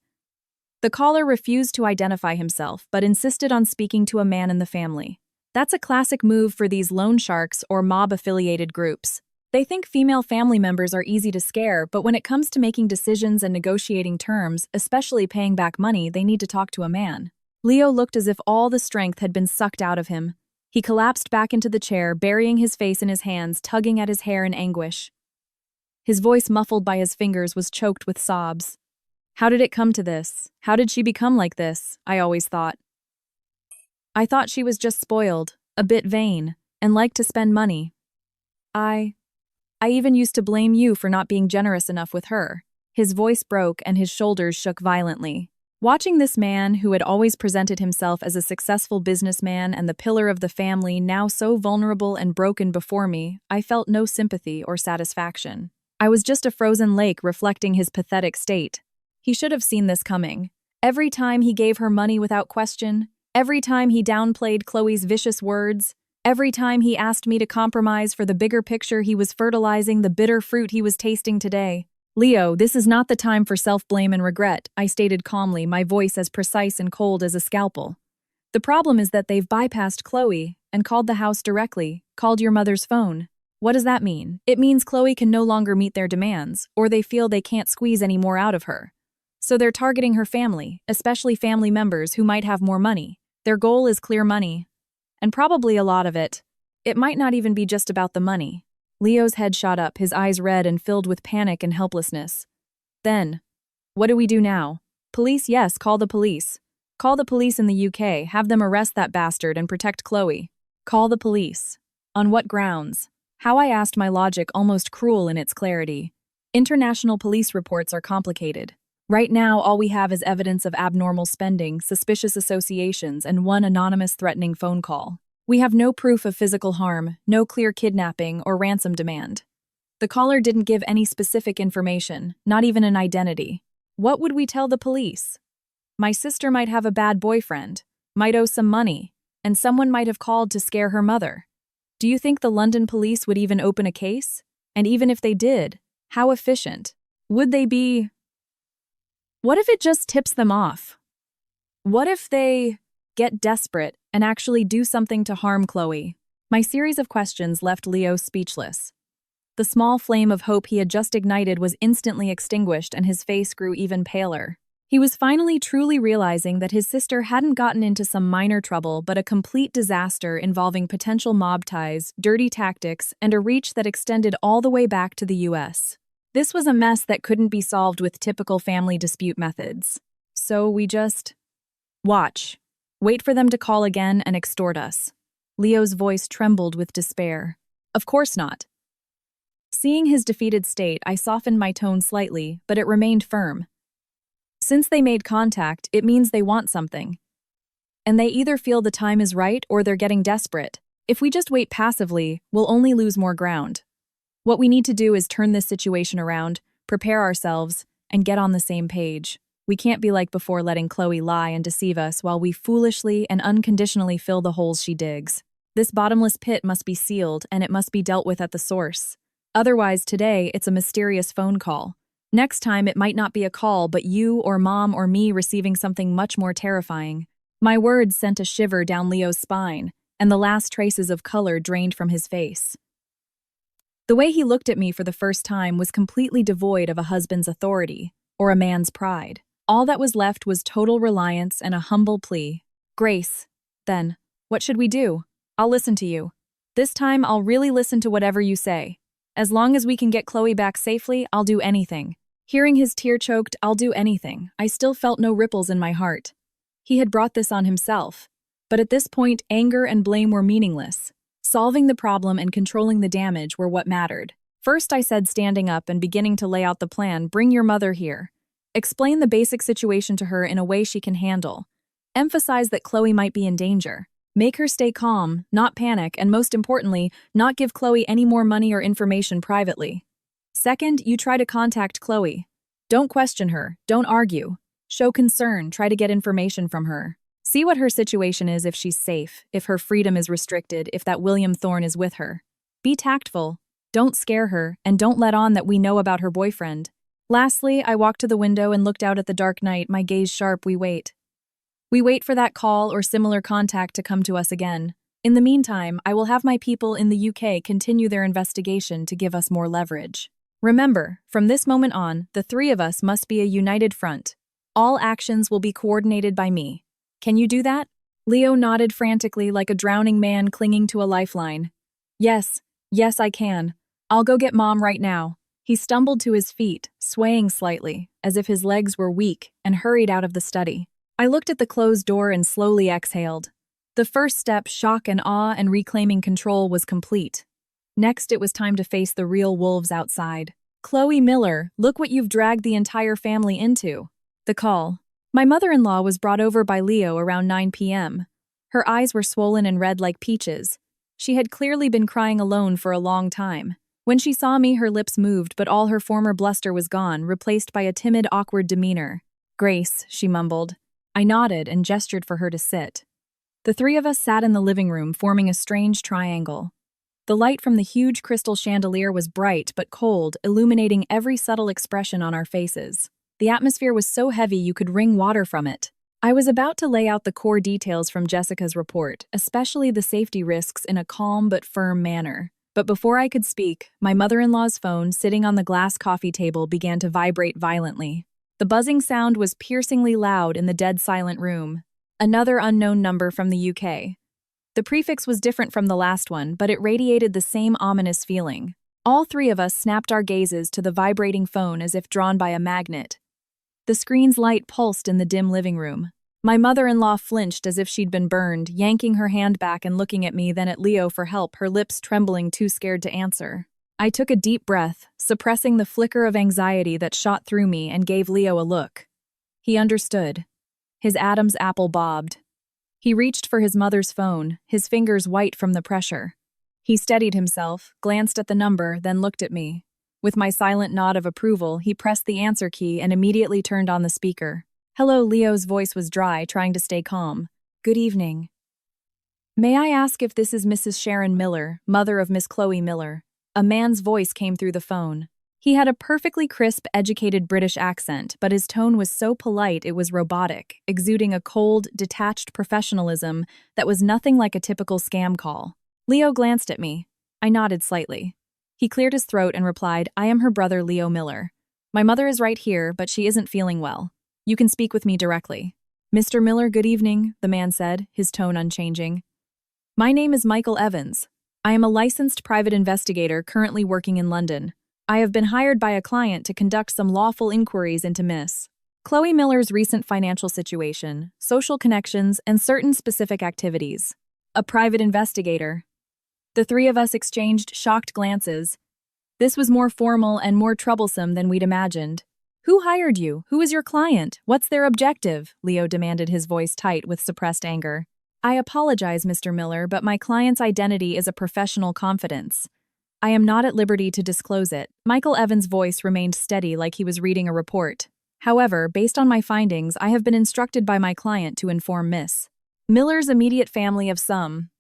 The caller refused to identify himself, but insisted on speaking to a man in the family. That's a classic move for these loan sharks or mob-affiliated groups. They think female family members are easy to scare, but when it comes to making decisions and negotiating terms, especially paying back money, they need to talk to a man. Leo looked as if all the strength had been sucked out of him. He collapsed back into the chair, burying his face in his hands, tugging at his hair in anguish. His voice, muffled by his fingers, was choked with sobs. How did it come to this? How did she become like this? I always thought. I thought she was just spoiled, a bit vain, and liked to spend money. I even used to blame you for not being generous enough with her. His voice broke and his shoulders shook violently. Watching this man, who had always presented himself as a successful businessman and the pillar of the family, now so vulnerable and broken before me, I felt no sympathy or satisfaction. I was just a frozen lake reflecting his pathetic state. He should have seen this coming. Every time he gave her money without question, every time he downplayed Chloe's vicious words, every time he asked me to compromise for the bigger picture, he was fertilizing the bitter fruit he was tasting today. Leo, this is not the time for self-blame and regret, I stated calmly, my voice as precise and cold as a scalpel. The problem is that they've bypassed Chloe and called the house directly, called your mother's phone. What does that mean? It means Chloe can no longer meet their demands, or they feel they can't squeeze any more out of her. So they're targeting her family, especially family members who might have more money. Their goal is clear money. And probably a lot of it. It might not even be just about the money. Leo's head shot up, his eyes red and filled with panic and helplessness. Then, what do we do now? Police, yes, call the police. Call the police in the UK, have them arrest that bastard and protect Chloe. Call the police. On what grounds? How, I asked, my logic almost cruel in its clarity. International police reports are complicated. Right now, all we have is evidence of abnormal spending, suspicious associations, and one anonymous threatening phone call. We have no proof of physical harm, no clear kidnapping or ransom demand. The caller didn't give any specific information, not even an identity. What would we tell the police? My sister might have a bad boyfriend, might owe some money, and someone might have called to scare her mother. Do you think the London police would even open a case? And even if they did, how efficient? Would they be? What if it just tips them off? What if they get desperate and actually do something to harm Chloe? My series of questions left Leo speechless. The small flame of hope he had just ignited was instantly extinguished and his face grew even paler. He was finally truly realizing that his sister hadn't gotten into some minor trouble but a complete disaster involving potential mob ties, dirty tactics, and a reach that extended all the way back to the US. This was a mess that couldn't be solved with typical family dispute methods. So we just watch. Wait for them to call again and extort us. Leo's voice trembled with despair. Of course not. Seeing his defeated state, I softened my tone slightly, but it remained firm. Since they made contact, it means they want something. And they either feel the time is right or they're getting desperate. If we just wait passively, we'll only lose more ground. What we need to do is turn this situation around, prepare ourselves, and get on the same page. We can't be like before, letting Chloe lie and deceive us while we foolishly and unconditionally fill the holes she digs. This bottomless pit must be sealed and it must be dealt with at the source. Otherwise, today, it's a mysterious phone call. Next time, it might not be a call, but you or mom or me receiving something much more terrifying. My words sent a shiver down Leo's spine, and the last traces of color drained from his face. The way he looked at me for the first time was completely devoid of a husband's authority or a man's pride. All that was left was total reliance and a humble plea. Grace, then, what should we do? I'll listen to you. This time, I'll really listen to whatever you say. As long as we can get Chloe back safely, I'll do anything. Hearing his tear-choked, I'll do anything, I still felt no ripples in my heart. He had brought this on himself. But at this point, anger and blame were meaningless. Solving the problem and controlling the damage were what mattered. First, I said, standing up and beginning to lay out the plan, bring your mother here. Explain the basic situation to her in a way she can handle. Emphasize that Chloe might be in danger. Make her stay calm, not panic, and most importantly, not give Chloe any more money or information privately. Second, you try to contact Chloe. Don't question her, don't argue. Show concern, try to get information from her. See what her situation is, if she's safe, if her freedom is restricted, if that William Thorne is with her. Be tactful. Don't scare her, and don't let on that we know about her boyfriend. Lastly, I walked to the window and looked out at the dark night, my gaze sharp. We wait. We wait for that call or similar contact to come to us again. In the meantime, I will have my people in the UK continue their investigation to give us more leverage. Remember, from this moment on, the three of us must be a united front. All actions will be coordinated by me. Can you do that? Leo nodded frantically like a drowning man clinging to a lifeline. Yes, I can. I'll go get Mom right now. He stumbled to his feet, swaying slightly, as if his legs were weak, and hurried out of the study. I looked at the closed door and slowly exhaled. The first step, shock and awe and reclaiming control, was complete. Next, it was time to face the real wolves outside. Chloe Miller, look what you've dragged the entire family into. The call. My mother-in-law was brought over by Leo around 9 p.m. Her eyes were swollen and red like peaches. She had clearly been crying alone for a long time. When she saw me, her lips moved, but all her former bluster was gone, replaced by a timid, awkward demeanor. Grace, she mumbled. I nodded and gestured for her to sit. The three of us sat in the living room, forming a strange triangle. The light from the huge crystal chandelier was bright but cold, illuminating every subtle expression on our faces. The atmosphere was so heavy you could wring water from it. I was about to lay out the core details from Jessica's report, especially the safety risks, in a calm but firm manner. But before I could speak, my mother-in-law's phone, sitting on the glass coffee table, began to vibrate violently. The buzzing sound was piercingly loud in the dead-silent room. Another unknown number from the UK. The prefix was different from the last one, but it radiated the same ominous feeling. All three of us snapped our gazes to the vibrating phone as if drawn by a magnet. The screen's light pulsed in the dim living room. My mother-in-law flinched as if she'd been burned, yanking her hand back and looking at me, then at Leo for help, her lips trembling, too scared to answer. I took a deep breath, suppressing the flicker of anxiety that shot through me, and gave Leo a look. He understood. His Adam's apple bobbed. He reached for his mother's phone, his fingers white from the pressure. He steadied himself, glanced at the number, then looked at me. With my silent nod of approval, he pressed the answer key and immediately turned on the speaker. Hello, Leo's voice was dry, trying to stay calm. Good evening. May I ask if this is Mrs. Sharon Miller, mother of Miss Chloe Miller? A man's voice came through the phone. He had a perfectly crisp, educated British accent, but his tone was so polite it was robotic, exuding a cold, detached professionalism that was nothing like a typical scam call. Leo glanced at me. I nodded slightly. He cleared his throat and replied, "I am her brother, Leo Miller. My mother is right here, but she isn't feeling well. You can speak with me directly." "Mr. Miller, good evening," the man said, his tone unchanging. "My name is Michael Evans. I am a licensed private investigator currently working in London. I have been hired by a client to conduct some lawful inquiries into Miss Chloe Miller's recent financial situation, social connections, and certain specific activities. A private investigator." The three of us exchanged shocked glances. This was more formal and more troublesome than we'd imagined. "Who hired you? Who is your client? What's their objective?" Leo demanded, his voice tight with suppressed anger. "I apologize, Mr. Miller, but my client's identity is a professional confidence. I am not at liberty to disclose it." Michael Evans' voice remained steady like he was reading a report. "However, based on my findings, I have been instructed by my client to inform Miss Miller's immediate family of some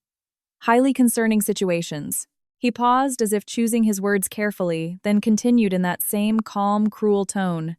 highly concerning situations." He paused as if choosing his words carefully, then continued in that same calm, cruel tone.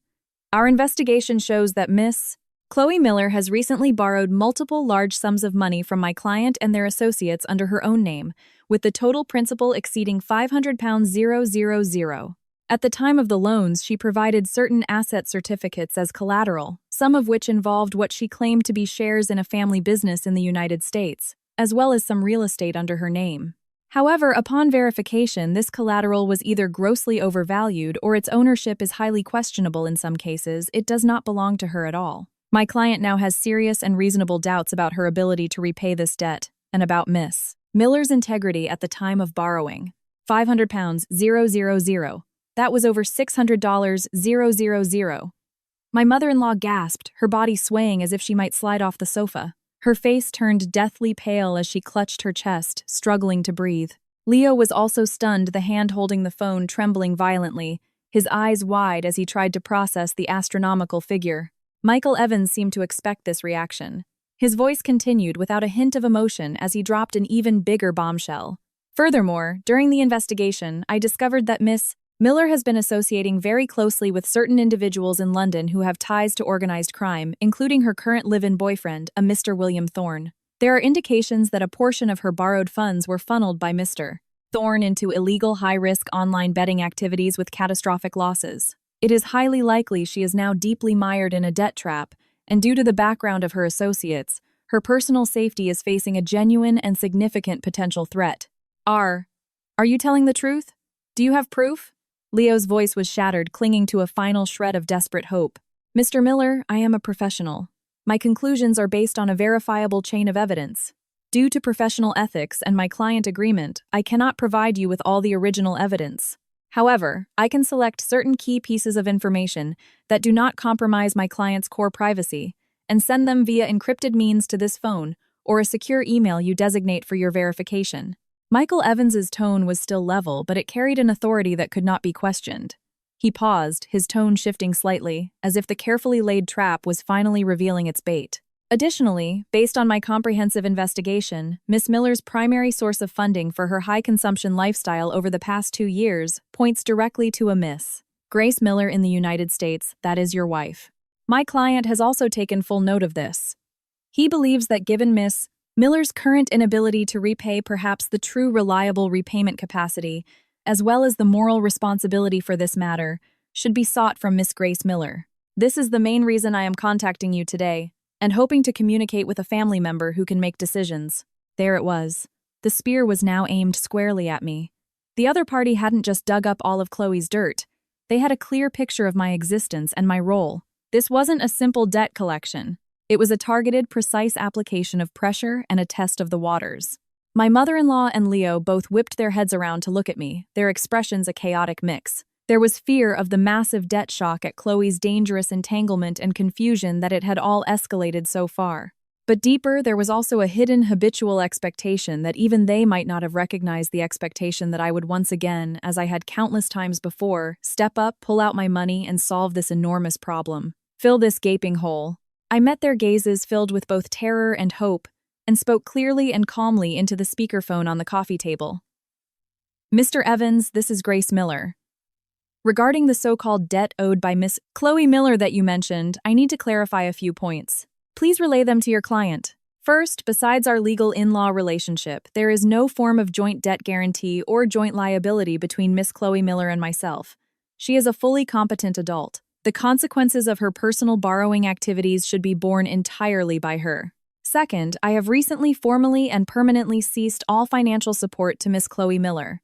"Our investigation shows that Miss Chloe Miller has recently borrowed multiple large sums of money from my client and their associates under her own name, with the total principal exceeding £500,000. At the time of the loans, she provided certain asset certificates as collateral, some of which involved what she claimed to be shares in a family business in the United States, as well as some real estate under her name. However, upon verification, this collateral was either grossly overvalued or its ownership is highly questionable in some cases. It does not belong to her at all. My client now has serious and reasonable doubts about her ability to repay this debt, and about Miss Miller's integrity at the time of borrowing. £500,000. That was over $600,000. My mother-in-law gasped, her body swaying as if she might slide off the sofa. Her face turned deathly pale as she clutched her chest, struggling to breathe. Leo was also stunned, the hand holding the phone trembling violently, his eyes wide as he tried to process the astronomical figure. Michael Evans seemed to expect this reaction. His voice continued without a hint of emotion as he dropped an even bigger bombshell. "Furthermore, during the investigation, I discovered that Miss Miller has been associating very closely with certain individuals in London who have ties to organized crime, including her current live-in boyfriend, a Mr. William Thorne. There are indications that a portion of her borrowed funds were funneled by Mr. Thorne into illegal high-risk online betting activities with catastrophic losses. It is highly likely she is now deeply mired in a debt trap, and due to the background of her associates, her personal safety is facing a genuine and significant potential threat." Are you telling the truth? Do you have proof?" Leo's voice was shattered, clinging to a final shred of desperate hope. "Mr. Miller, I am a professional. My conclusions are based on a verifiable chain of evidence. Due to professional ethics and my client agreement, I cannot provide you with all the original evidence. However, I can select certain key pieces of information that do not compromise my client's core privacy and send them via encrypted means to this phone or a secure email you designate for your verification." Michael Evans's tone was still level, but it carried an authority that could not be questioned. He paused, his tone shifting slightly, as if the carefully laid trap was finally revealing its bait. "Additionally, based on my comprehensive investigation, Miss Miller's primary source of funding for her high-consumption lifestyle over the past 2 years points directly to a Miss Grace Miller in the United States, that is your wife. My client has also taken full note of this. He believes that given Miss Miller's current inability to repay perhaps the true reliable repayment capacity, as well as the moral responsibility for this matter, should be sought from Miss Grace Miller. This is the main reason I am contacting you today, and hoping to communicate with a family member who can make decisions." There it was. The spear was now aimed squarely at me. The other party hadn't just dug up all of Chloe's dirt. They had a clear picture of my existence and my role. This wasn't a simple debt collection. It was a targeted, precise application of pressure and a test of the waters. My mother-in-law and Leo both whipped their heads around to look at me, their expressions a chaotic mix. There was fear of the massive debt shock at Chloe's dangerous entanglement and confusion that it had all escalated so far. But deeper, there was also a hidden habitual expectation that even they might not have recognized the expectation that I would once again, as I had countless times before, step up, pull out my money, and solve this enormous problem. Fill this gaping hole. I met their gazes filled with both terror and hope, and spoke clearly and calmly into the speakerphone on the coffee table. Mr. Evans, this is Grace Miller. Regarding the so-called debt owed by Miss Chloe Miller that you mentioned, I need to clarify a few points. Please relay them to your client. First, besides our legal in-law relationship, there is no form of joint debt guarantee or joint liability between Miss Chloe Miller and myself. She is a fully competent adult. The consequences of her personal borrowing activities should be borne entirely by her. Second, I have recently formally and permanently ceased all financial support to Miss Chloe Miller.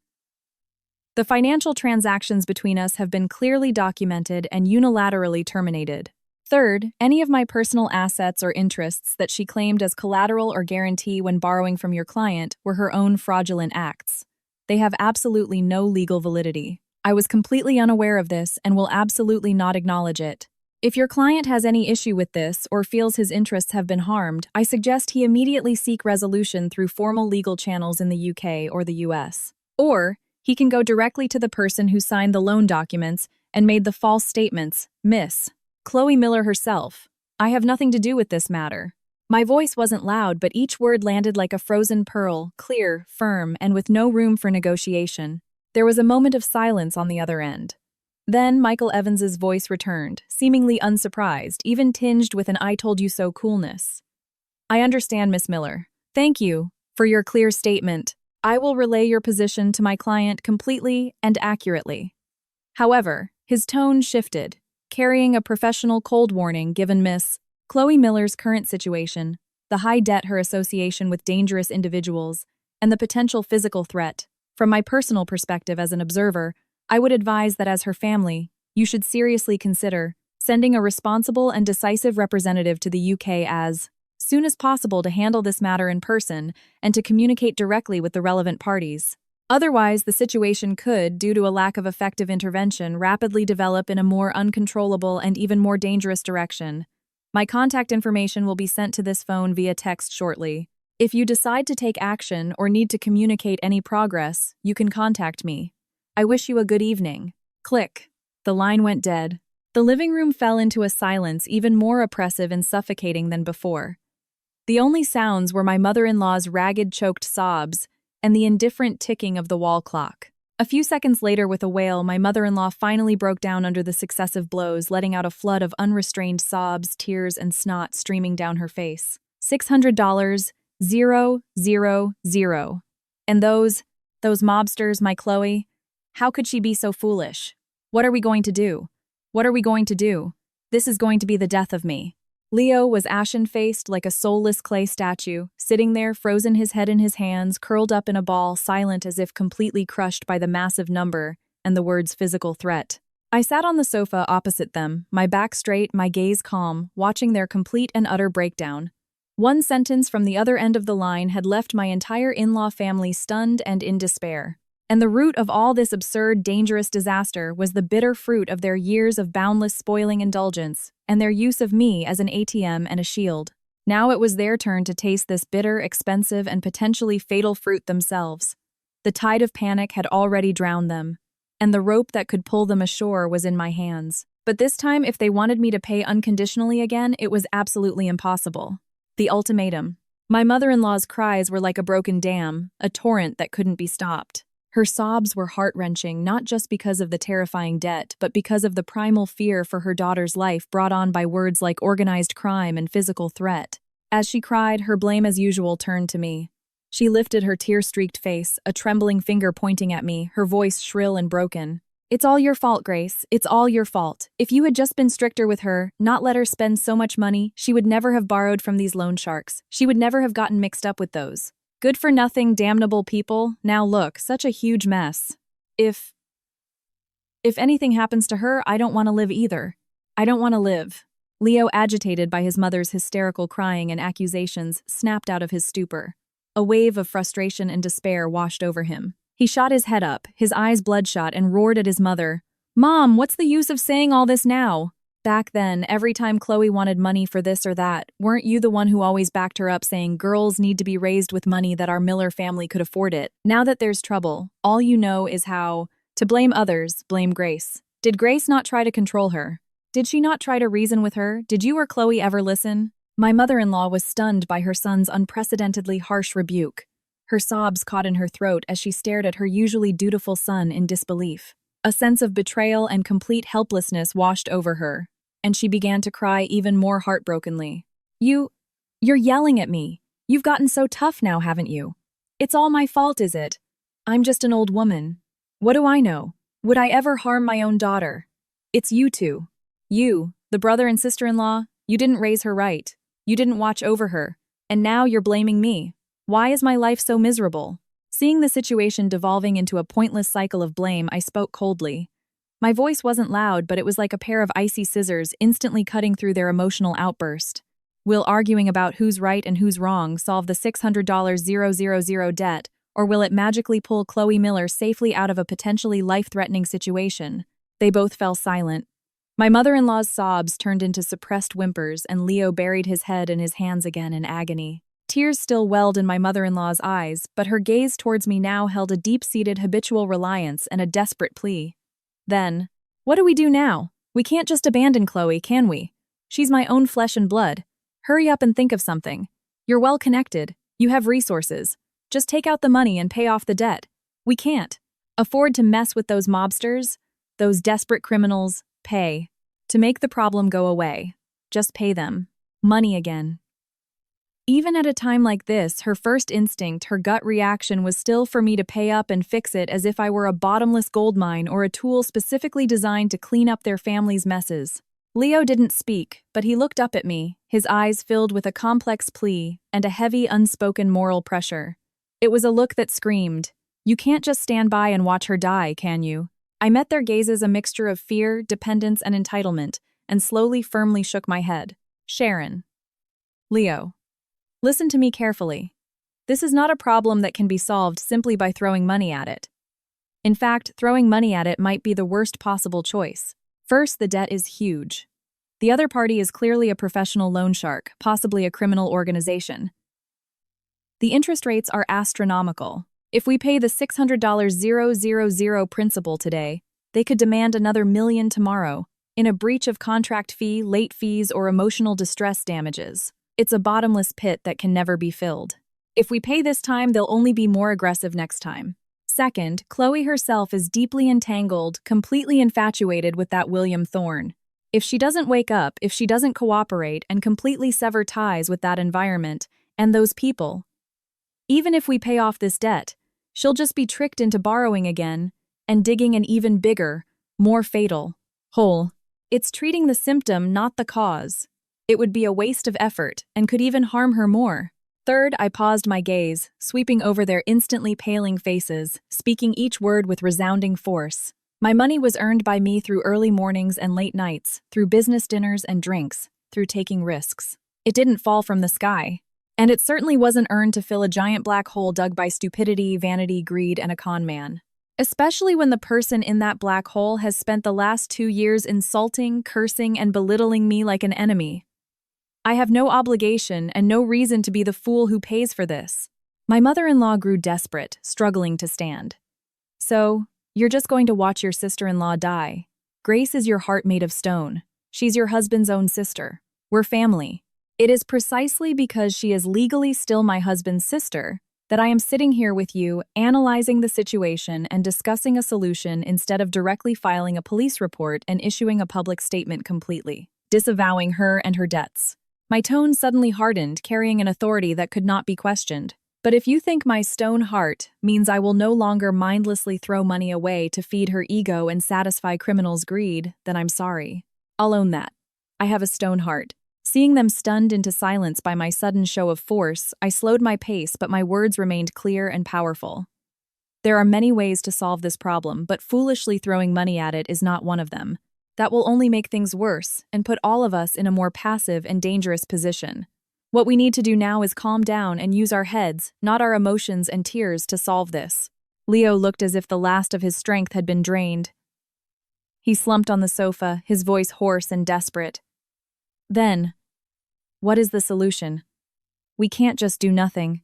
The financial transactions between us have been clearly documented and unilaterally terminated. Third, any of my personal assets or interests that she claimed as collateral or guarantee when borrowing from your client were her own fraudulent acts. They have absolutely no legal validity. I was completely unaware of this and will absolutely not acknowledge it. If your client has any issue with this or feels his interests have been harmed, I suggest he immediately seek resolution through formal legal channels in the UK or the US. Or, he can go directly to the person who signed the loan documents and made the false statements, Miss Chloe Miller herself. I have nothing to do with this matter. My voice wasn't loud, but each word landed like a frozen pearl, clear, firm, and with no room for negotiation. There was a moment of silence on the other end. Then Michael Evans's voice returned, seemingly unsurprised, even tinged with an I told you so coolness. I understand, Miss Miller. Thank you for your clear statement. I will relay your position to my client completely and accurately. However, his tone shifted, carrying a professional cold warning given Miss Chloe Miller's current situation, the high debt her association with dangerous individuals, and the potential physical threat. From my personal perspective as an observer, I would advise that as her family, you should seriously consider sending a responsible and decisive representative to the UK as soon as possible to handle this matter in person and to communicate directly with the relevant parties. Otherwise, the situation could, due to a lack of effective intervention, rapidly develop in a more uncontrollable and even more dangerous direction. My contact information will be sent to this phone via text shortly. If you decide to take action or need to communicate any progress, you can contact me. I wish you a good evening. Click. The line went dead. The living room fell into a silence even more oppressive and suffocating than before. The only sounds were my mother-in-law's ragged, choked sobs and the indifferent ticking of the wall clock. A few seconds later, with a wail, my mother-in-law finally broke down under the successive blows, letting out a flood of unrestrained sobs, tears, and snot streaming down her face. $600, 000. And those mobsters, my Chloe, how could she be so foolish? What are we going to do? What are we going to do? This is going to be the death of me. Leo was ashen-faced like a soulless clay statue, sitting there, frozen, his head in his hands, curled up in a ball, silent as if completely crushed by the massive number and the words physical threat. I sat on the sofa opposite them, my back straight, my gaze calm, watching their complete and utter breakdown. One sentence from the other end of the line had left my entire in-law family stunned and in despair. And the root of all this absurd, dangerous disaster was the bitter fruit of their years of boundless spoiling indulgence and their use of me as an ATM and a shield. Now it was their turn to taste this bitter, expensive, and potentially fatal fruit themselves. The tide of panic had already drowned them, and the rope that could pull them ashore was in my hands. But this time, if they wanted me to pay unconditionally again, it was absolutely impossible. The ultimatum. My mother-in-law's cries were like a broken dam, a torrent that couldn't be stopped. Her sobs were heart-wrenching, not just because of the terrifying debt, but because of the primal fear for her daughter's life brought on by words like organized crime and physical threat. As she cried, her blame as usual turned to me. She lifted her tear-streaked face, a trembling finger pointing at me, her voice shrill and broken. "It's all your fault, Grace. It's all your fault. If you had just been stricter with her, not let her spend so much money, she would never have borrowed from these loan sharks. She would never have gotten mixed up with those good-for-nothing, damnable people. Now look, such a huge mess. If anything happens to her, I don't want to live either. I don't want to live." Leo, agitated by his mother's hysterical crying and accusations, snapped out of his stupor. A wave of frustration and despair washed over him. He shot his head up, his eyes bloodshot, and roared at his mother. "Mom, what's the use of saying all this now? Back then, every time Chloe wanted money for this or that, weren't you the one who always backed her up saying girls need to be raised with money that our Miller family could afford it? Now that there's trouble, all you know is how to blame others, blame Grace. Did Grace not try to control her? Did she not try to reason with her? Did you or Chloe ever listen?" My mother-in-law was stunned by her son's unprecedentedly harsh rebuke. Her sobs caught in her throat as she stared at her usually dutiful son in disbelief. A sense of betrayal and complete helplessness washed over her, and she began to cry even more heartbrokenly. You're yelling at me. You've gotten so tough now, haven't you? It's all my fault, is it? I'm just an old woman. What do I know? Would I ever harm my own daughter? It's you two. You, the brother and sister-in-law, you didn't raise her right. You didn't watch over her. And now you're blaming me. Why is my life so miserable? Seeing the situation devolving into a pointless cycle of blame, I spoke coldly. My voice wasn't loud, but it was like a pair of icy scissors instantly cutting through their emotional outburst. Will arguing about who's right and who's wrong solve the $600,000 debt, or will it magically pull Chloe Miller safely out of a potentially life-threatening situation? They both fell silent. My mother-in-law's sobs turned into suppressed whimpers, and Leo buried his head in his hands again in agony. Tears still welled in my mother-in-law's eyes, but her gaze towards me now held a deep-seated habitual reliance and a desperate plea. Then, what do we do now? We can't just abandon Chloe, can we? She's my own flesh and blood. Hurry up and think of something. You're well connected. You have resources. Just take out the money and pay off the debt. We can't afford to mess with those mobsters, those desperate criminals. Pay. To make the problem go away. Just pay them. Money again. Even at a time like this, her first instinct, her gut reaction was still for me to pay up and fix it as if I were a bottomless gold mine or a tool specifically designed to clean up their family's messes. Leo didn't speak, but he looked up at me, his eyes filled with a complex plea and a heavy, unspoken moral pressure. It was a look that screamed, "You can't just stand by and watch her die, can you?" I met their gazes a mixture of fear, dependence, and entitlement, and slowly, firmly shook my head. Sharon. Leo. Listen to me carefully. This is not a problem that can be solved simply by throwing money at it. In fact, throwing money at it might be the worst possible choice. First, the debt is huge. The other party is clearly a professional loan shark, possibly a criminal organization. The interest rates are astronomical. If we pay the $600,000 principal today, they could demand another $1 million tomorrow, in a breach of contract fee, late fees, or emotional distress damages. It's a bottomless pit that can never be filled. If we pay this time, they'll only be more aggressive next time. Second, Chloe herself is deeply entangled, completely infatuated with that William Thorne. If she doesn't wake up, if she doesn't cooperate and completely sever ties with that environment and those people, even if we pay off this debt, she'll just be tricked into borrowing again and digging an even bigger, more fatal hole. It's treating the symptom, not the cause. It would be a waste of effort and could even harm her more. Third, I paused my gaze, sweeping over their instantly paling faces, speaking each word with resounding force. My money was earned by me through early mornings and late nights, through business dinners and drinks, through taking risks. It didn't fall from the sky. And it certainly wasn't earned to fill a giant black hole dug by stupidity, vanity, greed, and a con man. Especially when the person in that black hole has spent the last 2 years insulting, cursing, and belittling me like an enemy. I have no obligation and no reason to be the fool who pays for this. My mother-in-law grew desperate, struggling to stand. So, you're just going to watch your sister-in-law die. Grace is your heart made of stone. She's your husband's own sister. We're family. It is precisely because she is legally still my husband's sister that I am sitting here with you, analyzing the situation and discussing a solution instead of directly filing a police report and issuing a public statement completely, disavowing her and her debts. My tone suddenly hardened, carrying an authority that could not be questioned. But if you think my stone heart means I will no longer mindlessly throw money away to feed her ego and satisfy criminals' greed, then I'm sorry. I'll own that. I have a stone heart. Seeing them stunned into silence by my sudden show of force, I slowed my pace, but my words remained clear and powerful. There are many ways to solve this problem, but foolishly throwing money at it is not one of them. That will only make things worse and put all of us in a more passive and dangerous position. What we need to do now is calm down and use our heads, not our emotions and tears, to solve this. Leo looked as if the last of his strength had been drained. He slumped on the sofa, his voice hoarse and desperate. Then, what is the solution? We can't just do nothing.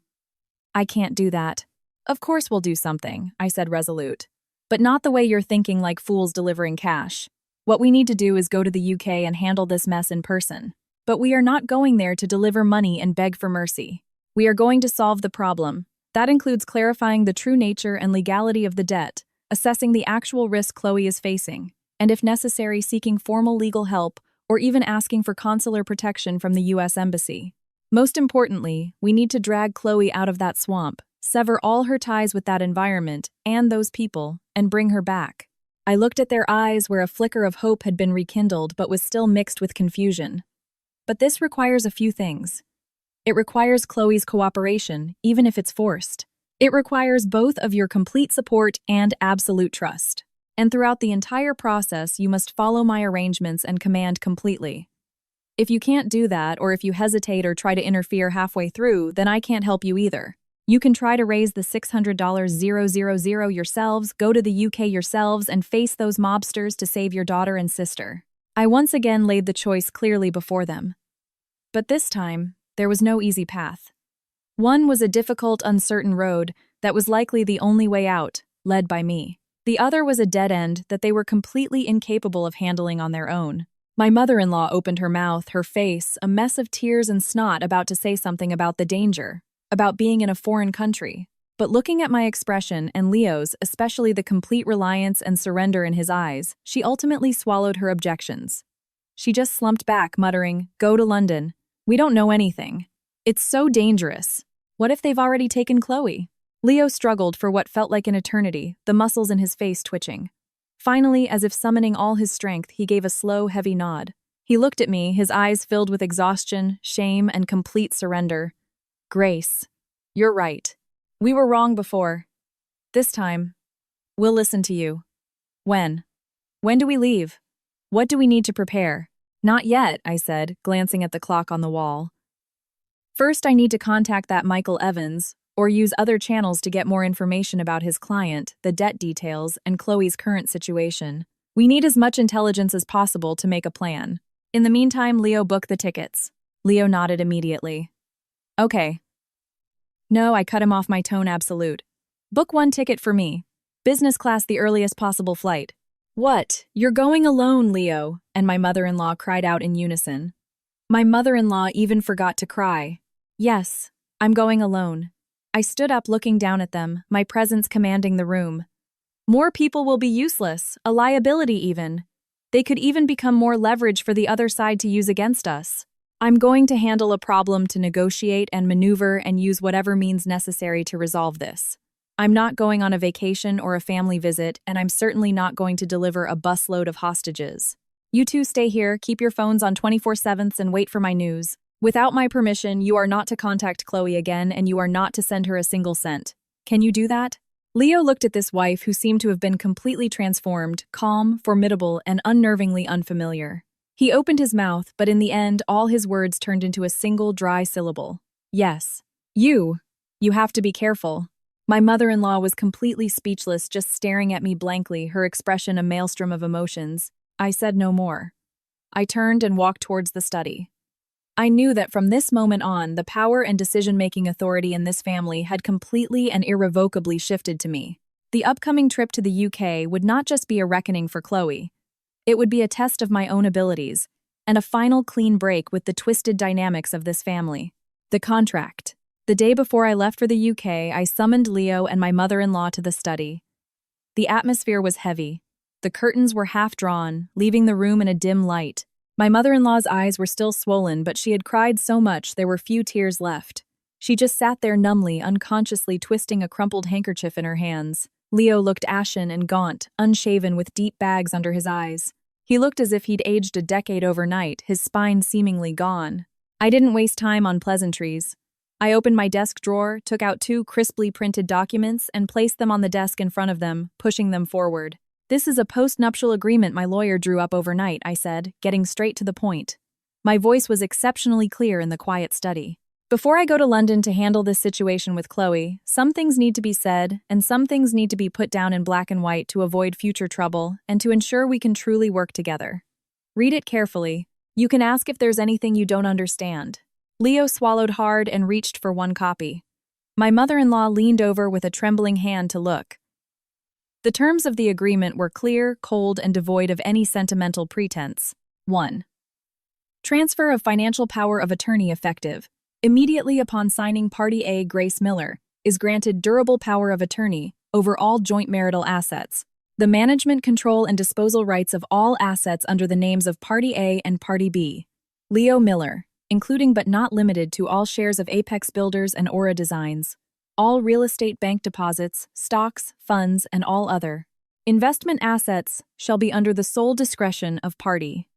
I can't do that. Of course we'll do something, I said resolute. But not the way you're thinking, like fools delivering cash. What we need to do is go to the UK and handle this mess in person. But we are not going there to deliver money and beg for mercy. We are going to solve the problem, That includes clarifying the true nature and legality of the debt, assessing the actual risk Chloe is facing, and if necessary, seeking formal legal help or even asking for consular protection from the U.S. Embassy. Most importantly, we need to drag Chloe out of that swamp, sever all her ties with that environment and those people, and bring her back. I looked at their eyes where a flicker of hope had been rekindled but was still mixed with confusion. But this requires a few things. It requires Chloe's cooperation, even if it's forced. It requires both of your complete support and absolute trust. And throughout the entire process, you must follow my arrangements and command completely. If you can't do that, or if you hesitate or try to interfere halfway through, then I can't help you either. You can try to raise the $600,000 yourselves, go to the UK yourselves, and face those mobsters to save your daughter and sister. I once again laid the choice clearly before them. But this time, there was no easy path. One was a difficult, uncertain road that was likely the only way out, led by me. The other was a dead end that they were completely incapable of handling on their own. My mother-in-law opened her mouth, her face, a mess of tears and snot, about to say something about the danger, about being in a foreign country. But looking at my expression and Leo's, especially the complete reliance and surrender in his eyes, she ultimately swallowed her objections. She just slumped back, muttering, "Go to London. We don't know anything. It's so dangerous. What if they've already taken Chloe?" Leo struggled for what felt like an eternity, the muscles in his face twitching. Finally, as if summoning all his strength, he gave a slow, heavy nod. He looked at me, his eyes filled with exhaustion, shame, and complete surrender. "Grace, you're right. We were wrong before. This time, we'll listen to you. When? When do we leave? What do we need to prepare?" "Not yet," I said, glancing at the clock on the wall. "First, I need to contact that Michael Evans, or use other channels to get more information about his client, the debt details, and Chloe's current situation. We need as much intelligence as possible to make a plan. In the meantime, Leo, book the tickets." Leo nodded immediately. "Okay." "No," I cut him off, my tone absolute. "Book one ticket for me. Business class, the earliest possible flight." "What? You're going alone, Leo?" and my mother-in-law cried out in unison. My mother-in-law even forgot to cry. "Yes, I'm going alone." I stood up, looking down at them, my presence commanding the room. "More people will be useless, a liability even. They could even become more leverage for the other side to use against us. I'm going to handle a problem, to negotiate and maneuver and use whatever means necessary to resolve this. I'm not going on a vacation or a family visit, and I'm certainly not going to deliver a busload of hostages. You two stay here, keep your phones on 24/7 and wait for my news. Without my permission, you are not to contact Chloe again, and you are not to send her a single cent. Can you do that?" Leo looked at this wife who seemed to have been completely transformed, calm, formidable, and unnervingly unfamiliar. He opened his mouth, but in the end, all his words turned into a single dry syllable. "Yes. You have to be careful." My mother-in-law was completely speechless, just staring at me blankly, her expression a maelstrom of emotions. I said no more. I turned and walked towards the study. I knew that from this moment on, the power and decision-making authority in this family had completely and irrevocably shifted to me. The upcoming trip to the UK would not just be a reckoning for Chloe. It would be a test of my own abilities, and a final clean break with the twisted dynamics of this family. The contract. The day before I left for the UK, I summoned Leo and my mother-in-law to the study. The atmosphere was heavy. The curtains were half drawn, leaving the room in a dim light. My mother-in-law's eyes were still swollen, but she had cried so much there were few tears left. She just sat there numbly, unconsciously twisting a crumpled handkerchief in her hands. Leo looked ashen and gaunt, unshaven with deep bags under his eyes. He looked as if he'd aged a decade overnight, his spine seemingly gone. I didn't waste time on pleasantries. I opened my desk drawer, took out 2 crisply printed documents, and placed them on the desk in front of them, pushing them forward. "This is a post-nuptial agreement my lawyer drew up overnight," I said, getting straight to the point. My voice was exceptionally clear in the quiet study. "Before I go to London to handle this situation with Chloe, some things need to be said, and some things need to be put down in black and white to avoid future trouble and to ensure we can truly work together. Read it carefully. You can ask if there's anything you don't understand." Leo swallowed hard and reached for one copy. My mother-in-law leaned over with a trembling hand to look. The terms of the agreement were clear, cold, and devoid of any sentimental pretense. 1. Transfer of financial power of attorney effective. Immediately upon signing, Party A, Grace Miller, is granted durable power of attorney over all joint marital assets, the management, control, and disposal rights of all assets under the names of Party A and Party B. Leo Miller, including but not limited to all shares of Apex Builders and Aura Designs, all real estate bank deposits, stocks, funds, and all other investment assets shall be under the sole discretion of Party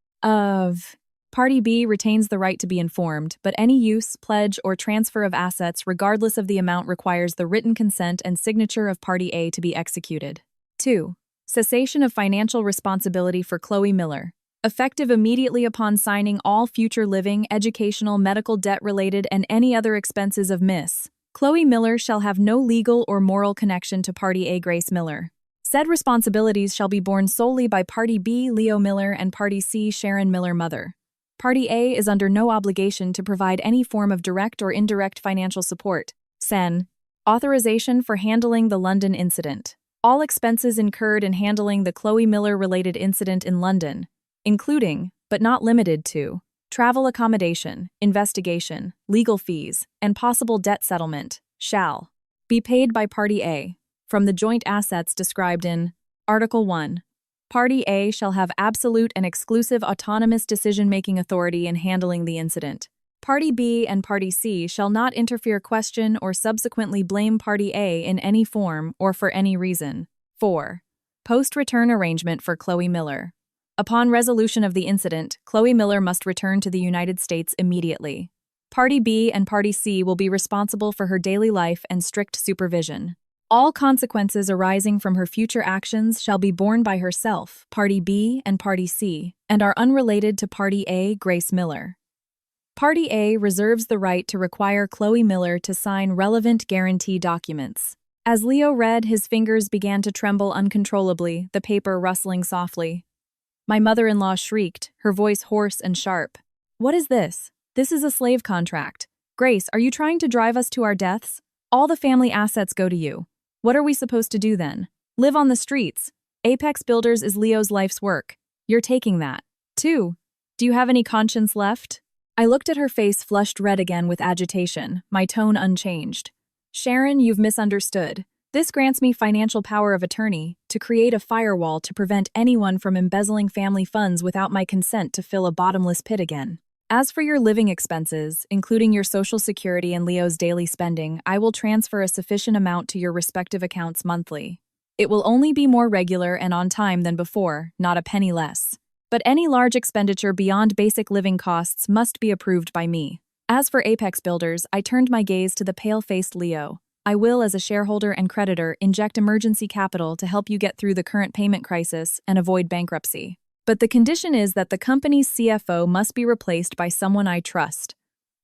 B retains the right to be informed, but any use, pledge, or transfer of assets regardless of the amount requires the written consent and signature of Party A to be executed. 2. Cessation of financial responsibility for Chloe Miller. Effective immediately upon signing, all future living, educational, medical debt-related, and any other expenses of Miss Chloe Miller shall have no legal or moral connection to Party A Grace Miller. Said responsibilities shall be borne solely by Party B Leo Miller and Party C Sharon Miller Mother. Party A is under no obligation to provide any form of direct or indirect financial support. Sen. Authorization for handling the London incident. All expenses incurred in handling the Chloe Miller-related incident in London, including, but not limited to, travel accommodation, investigation, legal fees, and possible debt settlement, shall be paid by Party A from the joint assets described in Article 1. Party A shall have absolute and exclusive autonomous decision-making authority in handling the incident. Party B and Party C shall not interfere, question, or subsequently blame Party A in any form or for any reason. 4. Post-return arrangement for Chloe Miller. Upon resolution of the incident, Chloe Miller must return to the United States immediately. Party B and Party C will be responsible for her daily life and strict supervision. All consequences arising from her future actions shall be borne by herself, Party B and Party C, and are unrelated to Party A Grace Miller. Party A reserves the right to require Chloe Miller to sign relevant guarantee documents. As Leo read, his fingers began to tremble uncontrollably, the paper rustling softly. My mother-in-law shrieked, her voice hoarse and sharp. What is this? This is a slave contract. Grace, are you trying to drive us to our deaths? All the family assets go to you. What are we supposed to do then? Live on the streets. Apex Builders is Leo's life's work. You're taking that. 2. Do you have any conscience left? I looked at her face, flushed red again with agitation, my tone unchanged. Sharon, you've misunderstood. This grants me financial power of attorney to create a firewall to prevent anyone from embezzling family funds without my consent to fill a bottomless pit again. As for your living expenses, including your Social Security and Leo's daily spending, I will transfer a sufficient amount to your respective accounts monthly. It will only be more regular and on time than before, not a penny less. But any large expenditure beyond basic living costs must be approved by me. As for Apex Builders, I turned my gaze to the pale-faced Leo. I will, as a shareholder and creditor, inject emergency capital to help you get through the current payment crisis and avoid bankruptcy. But the condition is that the company's CFO must be replaced by someone I trust.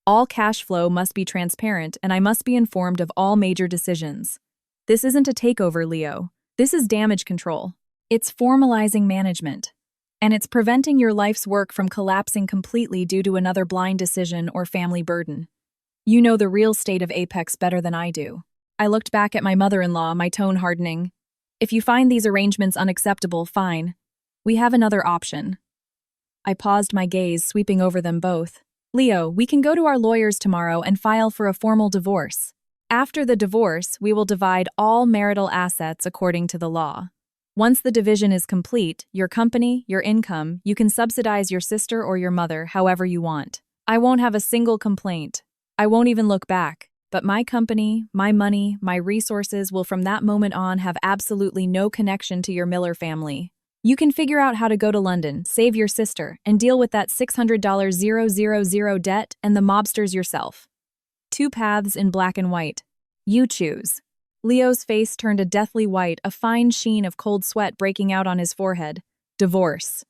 All cash flow must be transparent, and I must be informed of all major decisions. This isn't a takeover, Leo. This is damage control. It's formalizing management. And it's preventing your life's work from collapsing completely due to another blind decision or family burden. You know the real state of Apex better than I do. I looked back at my mother-in-law, my tone hardening. If you find these arrangements unacceptable, fine. We have another option. I paused, my gaze sweeping over them both. Leo, we can go to our lawyers tomorrow and file for a formal divorce. After the divorce, we will divide all marital assets according to the law. Once the division is complete, your company, your income, you can subsidize your sister or your mother however you want. I won't have a single complaint. I won't even look back. But my company, my money, my resources will from that moment on have absolutely no connection to your Miller family. You can figure out how to go to London, save your sister, and deal with that $600,000 debt and the mobsters yourself. 2 paths in black and white. You choose. Leo's face turned a deathly white, a fine sheen of cold sweat breaking out on his forehead. Divorce.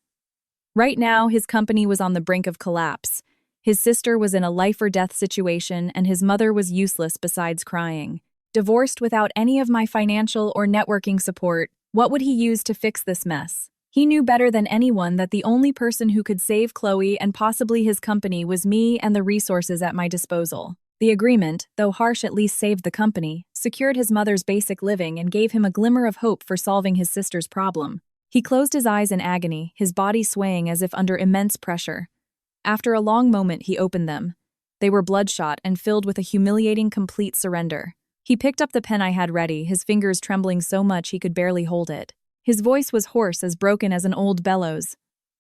Right now, his company was on the brink of collapse. His sister was in a life-or-death situation, and his mother was useless besides crying. Divorced without any of my financial or networking support, what would he use to fix this mess? He knew better than anyone that the only person who could save Chloe and possibly his company was me and the resources at my disposal. The agreement, though harsh, at least saved the company, secured his mother's basic living and gave him a glimmer of hope for solving his sister's problem. He closed his eyes in agony, his body swaying as if under immense pressure. After a long moment, he opened them. They were bloodshot and filled with a humiliating complete surrender. He picked up the pen I had ready, his fingers trembling so much he could barely hold it. His voice was hoarse, as broken as an old bellows.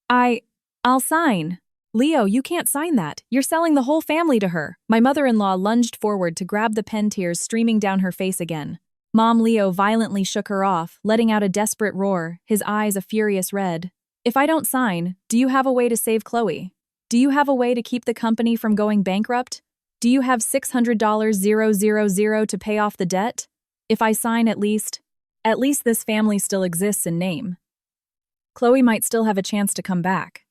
I'll sign. Leo, you can't sign that. You're selling the whole family to her. My mother-in-law lunged forward to grab the pen, tears streaming down her face again. Mom Leo violently shook her off, letting out a desperate roar, his eyes a furious red. If I don't sign, do you have a way to save Chloe? Do you have a way to keep the company from going bankrupt? Do you have $600,000 to pay off the debt? If I sign, at least this family still exists in name. Chloe might still have a chance to come back.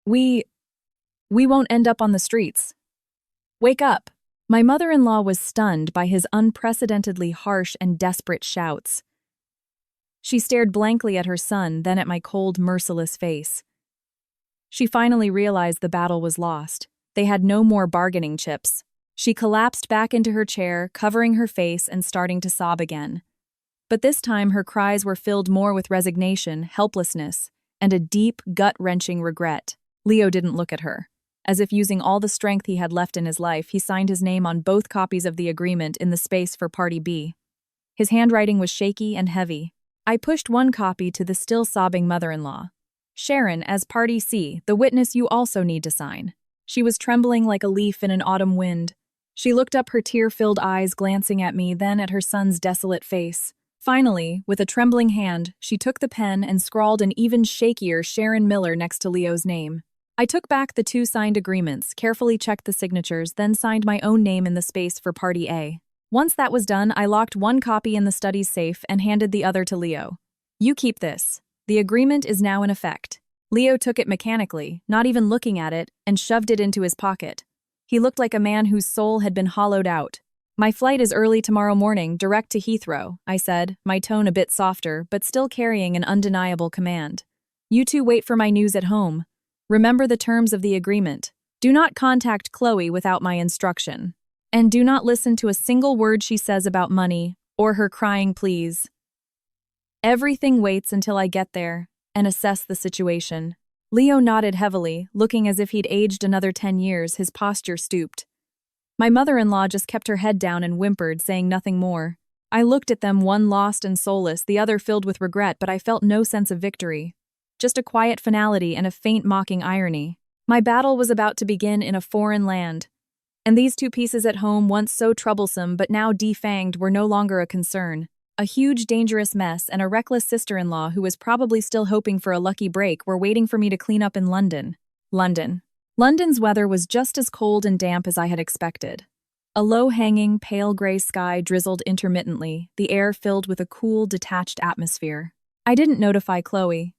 We won't end up on the streets. Wake up. My mother-in-law was stunned by his unprecedentedly harsh and desperate shouts. She stared blankly at her son, then at my cold, merciless face. She finally realized the battle was lost. They had no more bargaining chips. She collapsed back into her chair, covering her face and starting to sob again. But this time her cries were filled more with resignation, helplessness, and a deep, gut-wrenching regret. Leo didn't look at her. As if using all the strength he had left in his life, he signed his name on both copies of the agreement in the space for Party B. His handwriting was shaky and heavy. I pushed one copy to the still sobbing mother-in-law. Sharon, as Party C, the witness you also need to sign. She was trembling like a leaf in an autumn wind. She looked up, her tear-filled eyes glancing at me, then at her son's desolate face. Finally, with a trembling hand, she took the pen and scrawled an even shakier Sharon Miller next to Leo's name. I took back the two signed agreements, carefully checked the signatures, then signed my own name in the space for Party A. Once that was done, I locked one copy in the study's safe and handed the other to Leo. You keep this. The agreement is now in effect. Leo took it mechanically, not even looking at it, and shoved it into his pocket. He looked like a man whose soul had been hollowed out. My flight is early tomorrow morning, direct to Heathrow, I said, my tone a bit softer, but still carrying an undeniable command. You two wait for my news at home. Remember the terms of the agreement. Do not contact Chloe without my instruction. And do not listen to a single word she says about money or her crying pleas. Everything waits until I get there and assess the situation. Leo nodded heavily, looking as if he'd aged another 10 years, his posture stooped. My mother-in-law just kept her head down and whimpered, saying nothing more. I looked at them, one lost and soulless, the other filled with regret, but I felt no sense of victory. Just a quiet finality and a faint mocking irony. My battle was about to begin in a foreign land. And these two pieces at home, once so troublesome but now defanged, were no longer a concern. A huge, dangerous mess and a reckless sister-in-law who was probably still hoping for a lucky break were waiting for me to clean up in London. London's weather was just as cold and damp as I had expected. A low-hanging, pale gray sky drizzled intermittently, the air filled with a cool, detached atmosphere. I didn't notify Chloe.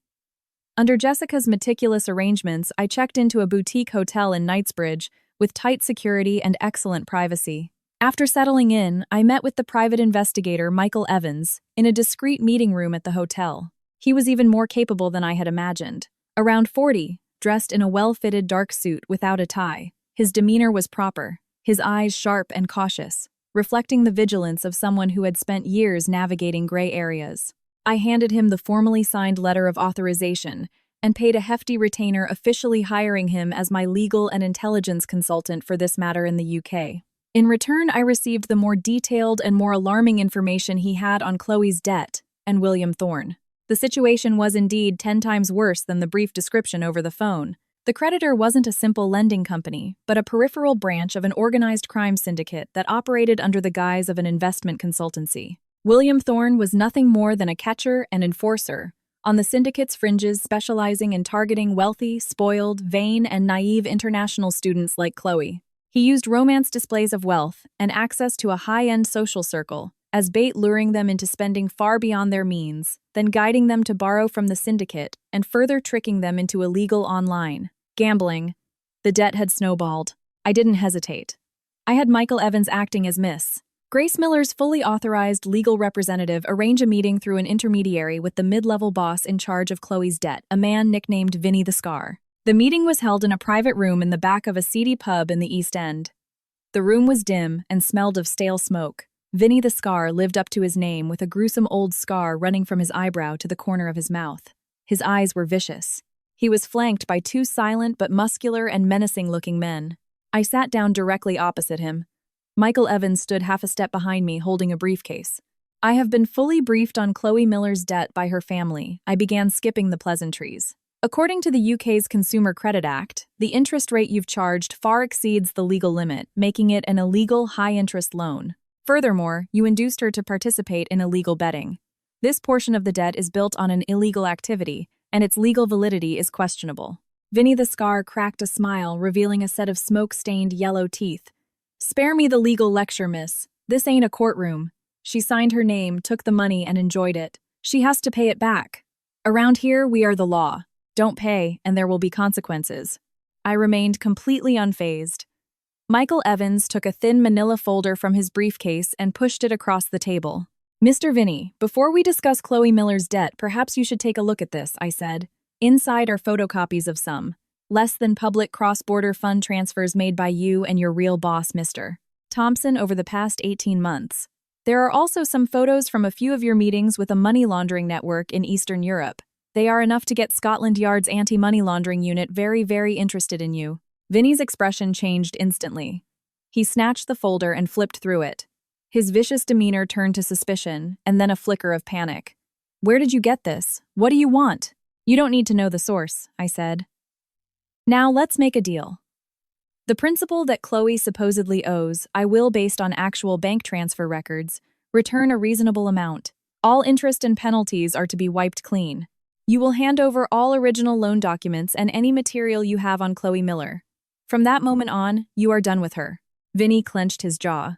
Under Jessica's meticulous arrangements, I checked into a boutique hotel in Knightsbridge with tight security and excellent privacy. After settling in, I met with the private investigator Michael Evans in a discreet meeting room at the hotel. He was even more capable than I had imagined. Around 40, dressed in a well-fitted dark suit without a tie. His demeanor was proper, his eyes sharp and cautious, reflecting the vigilance of someone who had spent years navigating gray areas. I handed him the formally signed letter of authorization and paid a hefty retainer, officially hiring him as my legal and intelligence consultant for this matter in the UK. In return, I received the more detailed and more alarming information he had on Chloe's debt and William Thorne. The situation was indeed 10 times worse than the brief description over the phone. The creditor wasn't a simple lending company, but a peripheral branch of an organized crime syndicate that operated under the guise of an investment consultancy. William Thorne was nothing more than a catcher and enforcer, on the syndicate's fringes, specializing in targeting wealthy, spoiled, vain, and naive international students like Chloe. He used romance displays of wealth and access to a high-end social circle as bait, luring them into spending far beyond their means, then guiding them to borrow from the syndicate and further tricking them into illegal online gambling. The debt had snowballed. I didn't hesitate. I had Michael Evans acting as Miss Grace Miller's fully authorized legal representative arrange a meeting through an intermediary with the mid-level boss in charge of Chloe's debt, a man nicknamed Vinny the Scar. The meeting was held in a private room in the back of a seedy pub in the East End. The room was dim and smelled of stale smoke. Vinny the Scar lived up to his name, with a gruesome old scar running from his eyebrow to the corner of his mouth. His eyes were vicious. He was flanked by two silent but muscular and menacing-looking men. I sat down directly opposite him. Michael Evans stood half a step behind me, holding a briefcase. I have been fully briefed on Chloe Miller's debt by her family. I began skipping the pleasantries. According to the UK's Consumer Credit Act, the interest rate you've charged far exceeds the legal limit, making it an illegal high-interest loan. Furthermore, you induced her to participate in illegal betting. This portion of the debt is built on an illegal activity, and its legal validity is questionable. Vinny the Scar cracked a smile, revealing a set of smoke-stained yellow teeth. Spare me the legal lecture, miss. This ain't a courtroom. She signed her name, took the money, and enjoyed it. She has to pay it back. Around here, we are the law. Don't pay, and there will be consequences. I remained completely unfazed. Michael Evans took a thin manila folder from his briefcase and pushed it across the table. Mr. Vinny, before we discuss Chloe Miller's debt, perhaps you should take a look at this, I said. Inside are photocopies of some less than public cross-border fund transfers made by you and your real boss, Mr. Thompson, over the past 18 months. There are also some photos from a few of your meetings with a money laundering network in Eastern Europe. They are enough to get Scotland Yard's anti-money laundering unit very, very interested in you. Vinny's expression changed instantly. He snatched the folder and flipped through it. His vicious demeanor turned to suspicion, and then a flicker of panic. Where did you get this? What do you want? You don't need to know the source, I said. Now let's make a deal. The principal that Chloe supposedly owes, I will, based on actual bank transfer records, return a reasonable amount. All interest and penalties are to be wiped clean. You will hand over all original loan documents and any material you have on Chloe Miller. From that moment on, you are done with her. Vinny clenched his jaw.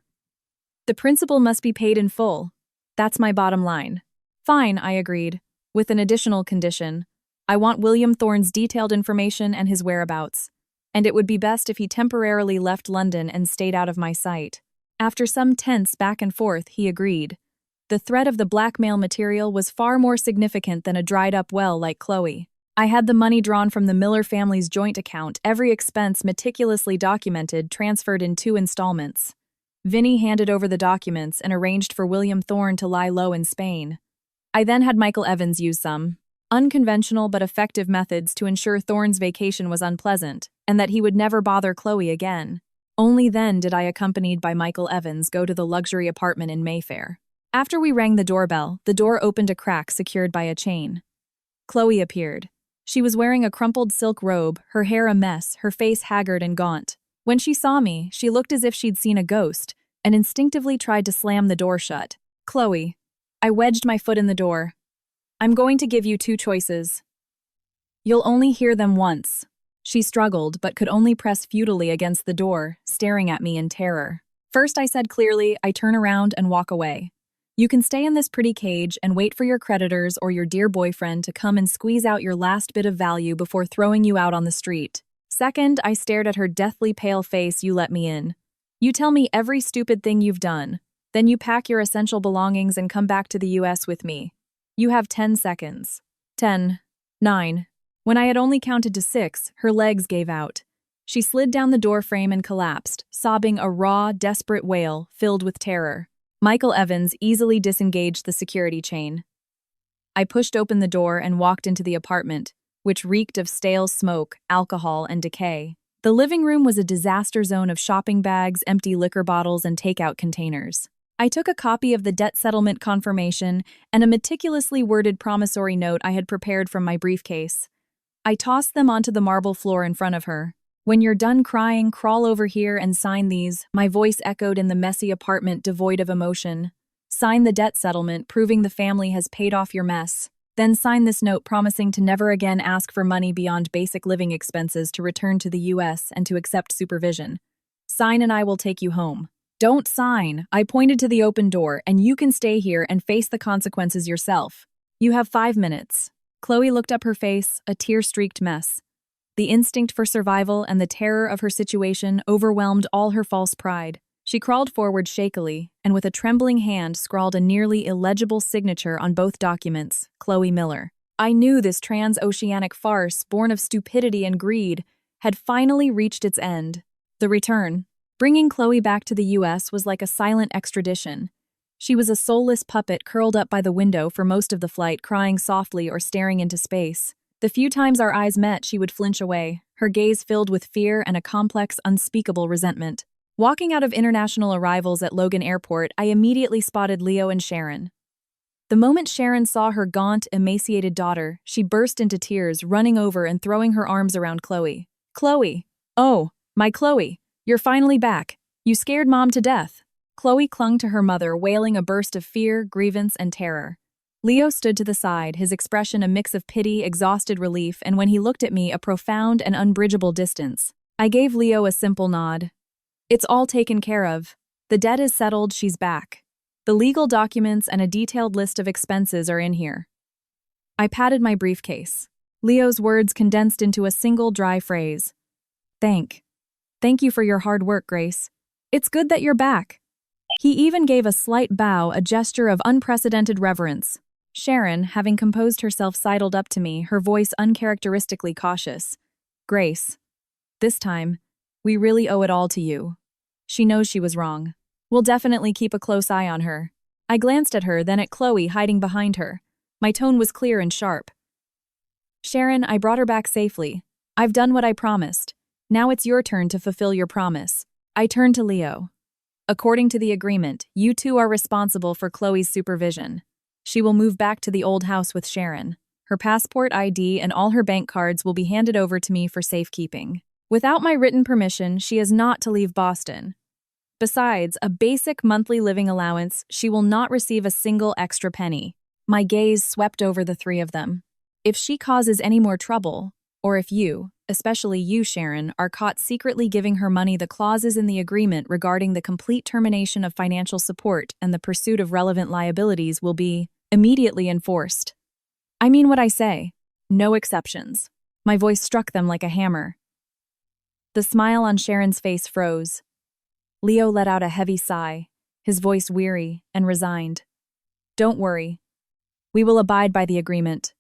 The principal must be paid in full. That's my bottom line. Fine, I agreed, with an additional condition. I want William Thorne's detailed information and his whereabouts, and it would be best if he temporarily left London and stayed out of my sight. After some tense back and forth, he agreed. The threat of the blackmail material was far more significant than a dried-up well like Chloe. I had the money drawn from the Miller family's joint account, every expense meticulously documented, transferred in 2 installments. Vinny handed over the documents and arranged for William Thorne to lie low in Spain. I then had Michael Evans use some unconventional but effective methods to ensure Thorne's vacation was unpleasant and that he would never bother Chloe again. Only then did I, accompanied by Michael Evans, go to the luxury apartment in Mayfair. After we rang the doorbell, the door opened a crack secured by a chain. Chloe appeared. She was wearing a crumpled silk robe, her hair a mess, her face haggard and gaunt. When she saw me, she looked as if she'd seen a ghost and instinctively tried to slam the door shut. Chloe. I wedged my foot in the door. I'm going to give you 2 choices. You'll only hear them once. She struggled, but could only press futilely against the door, staring at me in terror. First, I said clearly, I turn around and walk away. You can stay in this pretty cage and wait for your creditors or your dear boyfriend to come and squeeze out your last bit of value before throwing you out on the street. Second, I stared at her deathly pale face. You let me in. You tell me every stupid thing you've done. Then you pack your essential belongings and come back to the US with me. You have 10 seconds. 10, 9. When I had only counted to 6, her legs gave out. She slid down the doorframe and collapsed, sobbing a raw, desperate wail filled with terror. Michael Evans easily disengaged the security chain. I pushed open the door and walked into the apartment, which reeked of stale smoke, alcohol, and decay. The living room was a disaster zone of shopping bags, empty liquor bottles, and takeout containers. I took a copy of the debt settlement confirmation and a meticulously worded promissory note I had prepared from my briefcase. I tossed them onto the marble floor in front of her. When you're done crying, crawl over here and sign these. My voice echoed in the messy apartment, devoid of emotion. Sign the debt settlement, proving the family has paid off your mess. Then sign this note promising to never again ask for money beyond basic living expenses to return to the US and to accept supervision. Sign and I will take you home. Don't sign. I pointed to the open door, and you can stay here and face the consequences yourself. You have 5 minutes. Chloe looked up, her face a tear-streaked mess. The instinct for survival and the terror of her situation overwhelmed all her false pride. She crawled forward shakily, and with a trembling hand scrawled a nearly illegible signature on both documents, Chloe Miller. I knew this transoceanic farce, born of stupidity and greed, had finally reached its end. The return. Bringing Chloe back to the US was like a silent extradition. She was a soulless puppet curled up by the window for most of the flight, crying softly or staring into space. The few times our eyes met, she would flinch away, her gaze filled with fear and a complex, unspeakable resentment. Walking out of international arrivals at Logan Airport, I immediately spotted Leo and Sharon. The moment Sharon saw her gaunt, emaciated daughter, she burst into tears, running over and throwing her arms around Chloe. Chloe! Oh, my Chloe! You're finally back. You scared Mom to death. Chloe clung to her mother, wailing a burst of fear, grievance, and terror. Leo stood to the side, his expression a mix of pity, exhausted relief, and when he looked at me, a profound and unbridgeable distance. I gave Leo a simple nod. It's all taken care of. The debt is settled, she's back. The legal documents and a detailed list of expenses are in here. I patted my briefcase. Leo's words condensed into a single dry phrase. Thank you for your hard work, Grace. It's good that you're back. He even gave a slight bow, a gesture of unprecedented reverence. Sharon, having composed herself, sidled up to me, her voice uncharacteristically cautious. Grace, this time, we really owe it all to you. She knows she was wrong. We'll definitely keep a close eye on her. I glanced at her, then at Chloe hiding behind her. My tone was clear and sharp. Sharon, I brought her back safely. I've done what I promised. Now it's your turn to fulfill your promise. I turned to Leo. According to the agreement, you two are responsible for Chloe's supervision. She will move back to the old house with Sharon. Her passport ID and all her bank cards will be handed over to me for safekeeping. Without my written permission, she is not to leave Boston. Besides a basic monthly living allowance, she will not receive a single extra penny. My gaze swept over the three of them. If she causes any more trouble, or if you, especially you, Sharon, are caught secretly giving her money, the clauses in the agreement regarding the complete termination of financial support and the pursuit of relevant liabilities will be immediately enforced. I mean what I say. No exceptions. My voice struck them like a hammer. The smile on Sharon's face froze. Leo let out a heavy sigh, his voice weary and resigned. Don't worry. We will abide by the agreement.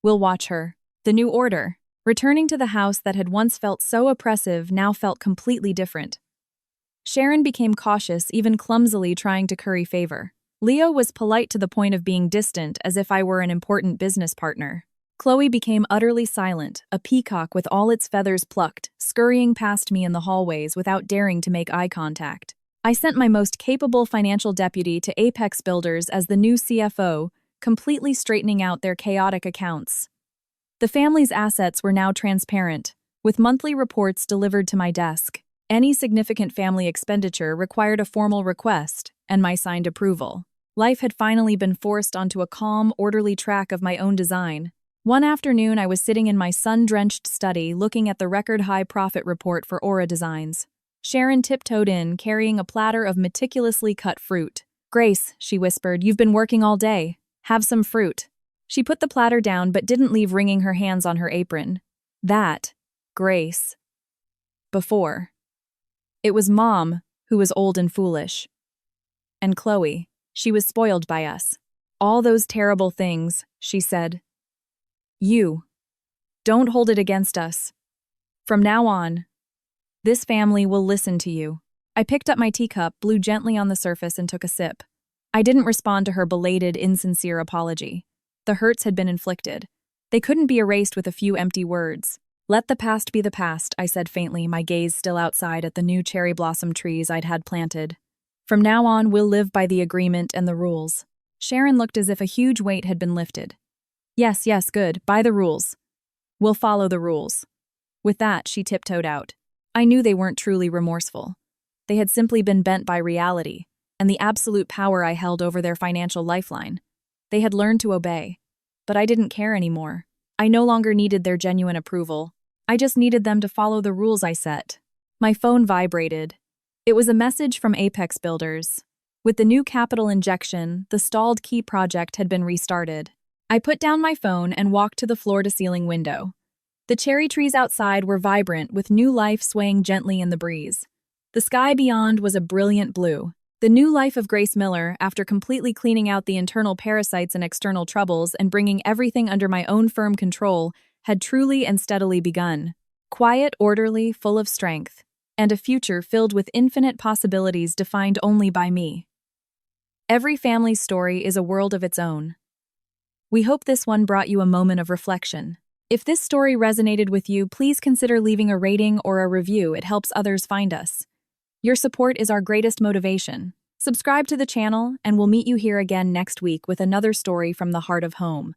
We'll watch her. The new order, returning to the house that had once felt so oppressive, now felt completely different. Sharon became cautious, even clumsily trying to curry favor. Leo was polite to the point of being distant, as if I were an important business partner. Chloe became utterly silent, a peacock with all its feathers plucked, scurrying past me in the hallways without daring to make eye contact. I sent my most capable financial deputy to Apex Builders as the new CFO, completely straightening out their chaotic accounts. The family's assets were now transparent, with monthly reports delivered to my desk. Any significant family expenditure required a formal request and my signed approval. Life had finally been forced onto a calm, orderly track of my own design. One afternoon, I was sitting in my sun-drenched study looking at the record-high profit report for Aura Designs. Sharon tiptoed in, carrying a platter of meticulously cut fruit. Grace, she whispered, you've been working all day. Have some fruit. She put the platter down but didn't leave wringing her hands on her apron. That, Grace. Before. It was Mom, who was old and foolish. And Chloe. She was spoiled by us. All those terrible things, she said. You. Don't hold it against us. From now on, this family will listen to you. I picked up my teacup, blew gently on the surface, and took a sip. I didn't respond to her belated, insincere apology. The hurts had been inflicted. They couldn't be erased with a few empty words. Let the past be the past, I said faintly, my gaze still outside at the new cherry blossom trees I'd had planted. From now on, we'll live by the agreement and the rules. Sharon looked as if a huge weight had been lifted. Yes, good, by the rules. We'll follow the rules. With that, she tiptoed out. I knew they weren't truly remorseful. They had simply been bent by reality and the absolute power I held over their financial lifeline. They had learned to obey. But I didn't care anymore. I no longer needed their genuine approval. I just needed them to follow the rules I set. My phone vibrated. It was a message from Apex Builders. With the new capital injection, the stalled key project had been restarted. I put down my phone and walked to the floor-to-ceiling window. The cherry trees outside were vibrant, with new life swaying gently in the breeze. The sky beyond was a brilliant blue. The new life of Grace Miller, after completely cleaning out the internal parasites and external troubles and bringing everything under my own firm control, had truly and steadily begun. Quiet, orderly, full of strength, and a future filled with infinite possibilities defined only by me. Every family's story is a world of its own. We hope this one brought you a moment of reflection. If this story resonated with you, please consider leaving a rating or a review. It helps others find us. Your support is our greatest motivation. Subscribe to the channel, and we'll meet you here again next week with another story from the heart of home.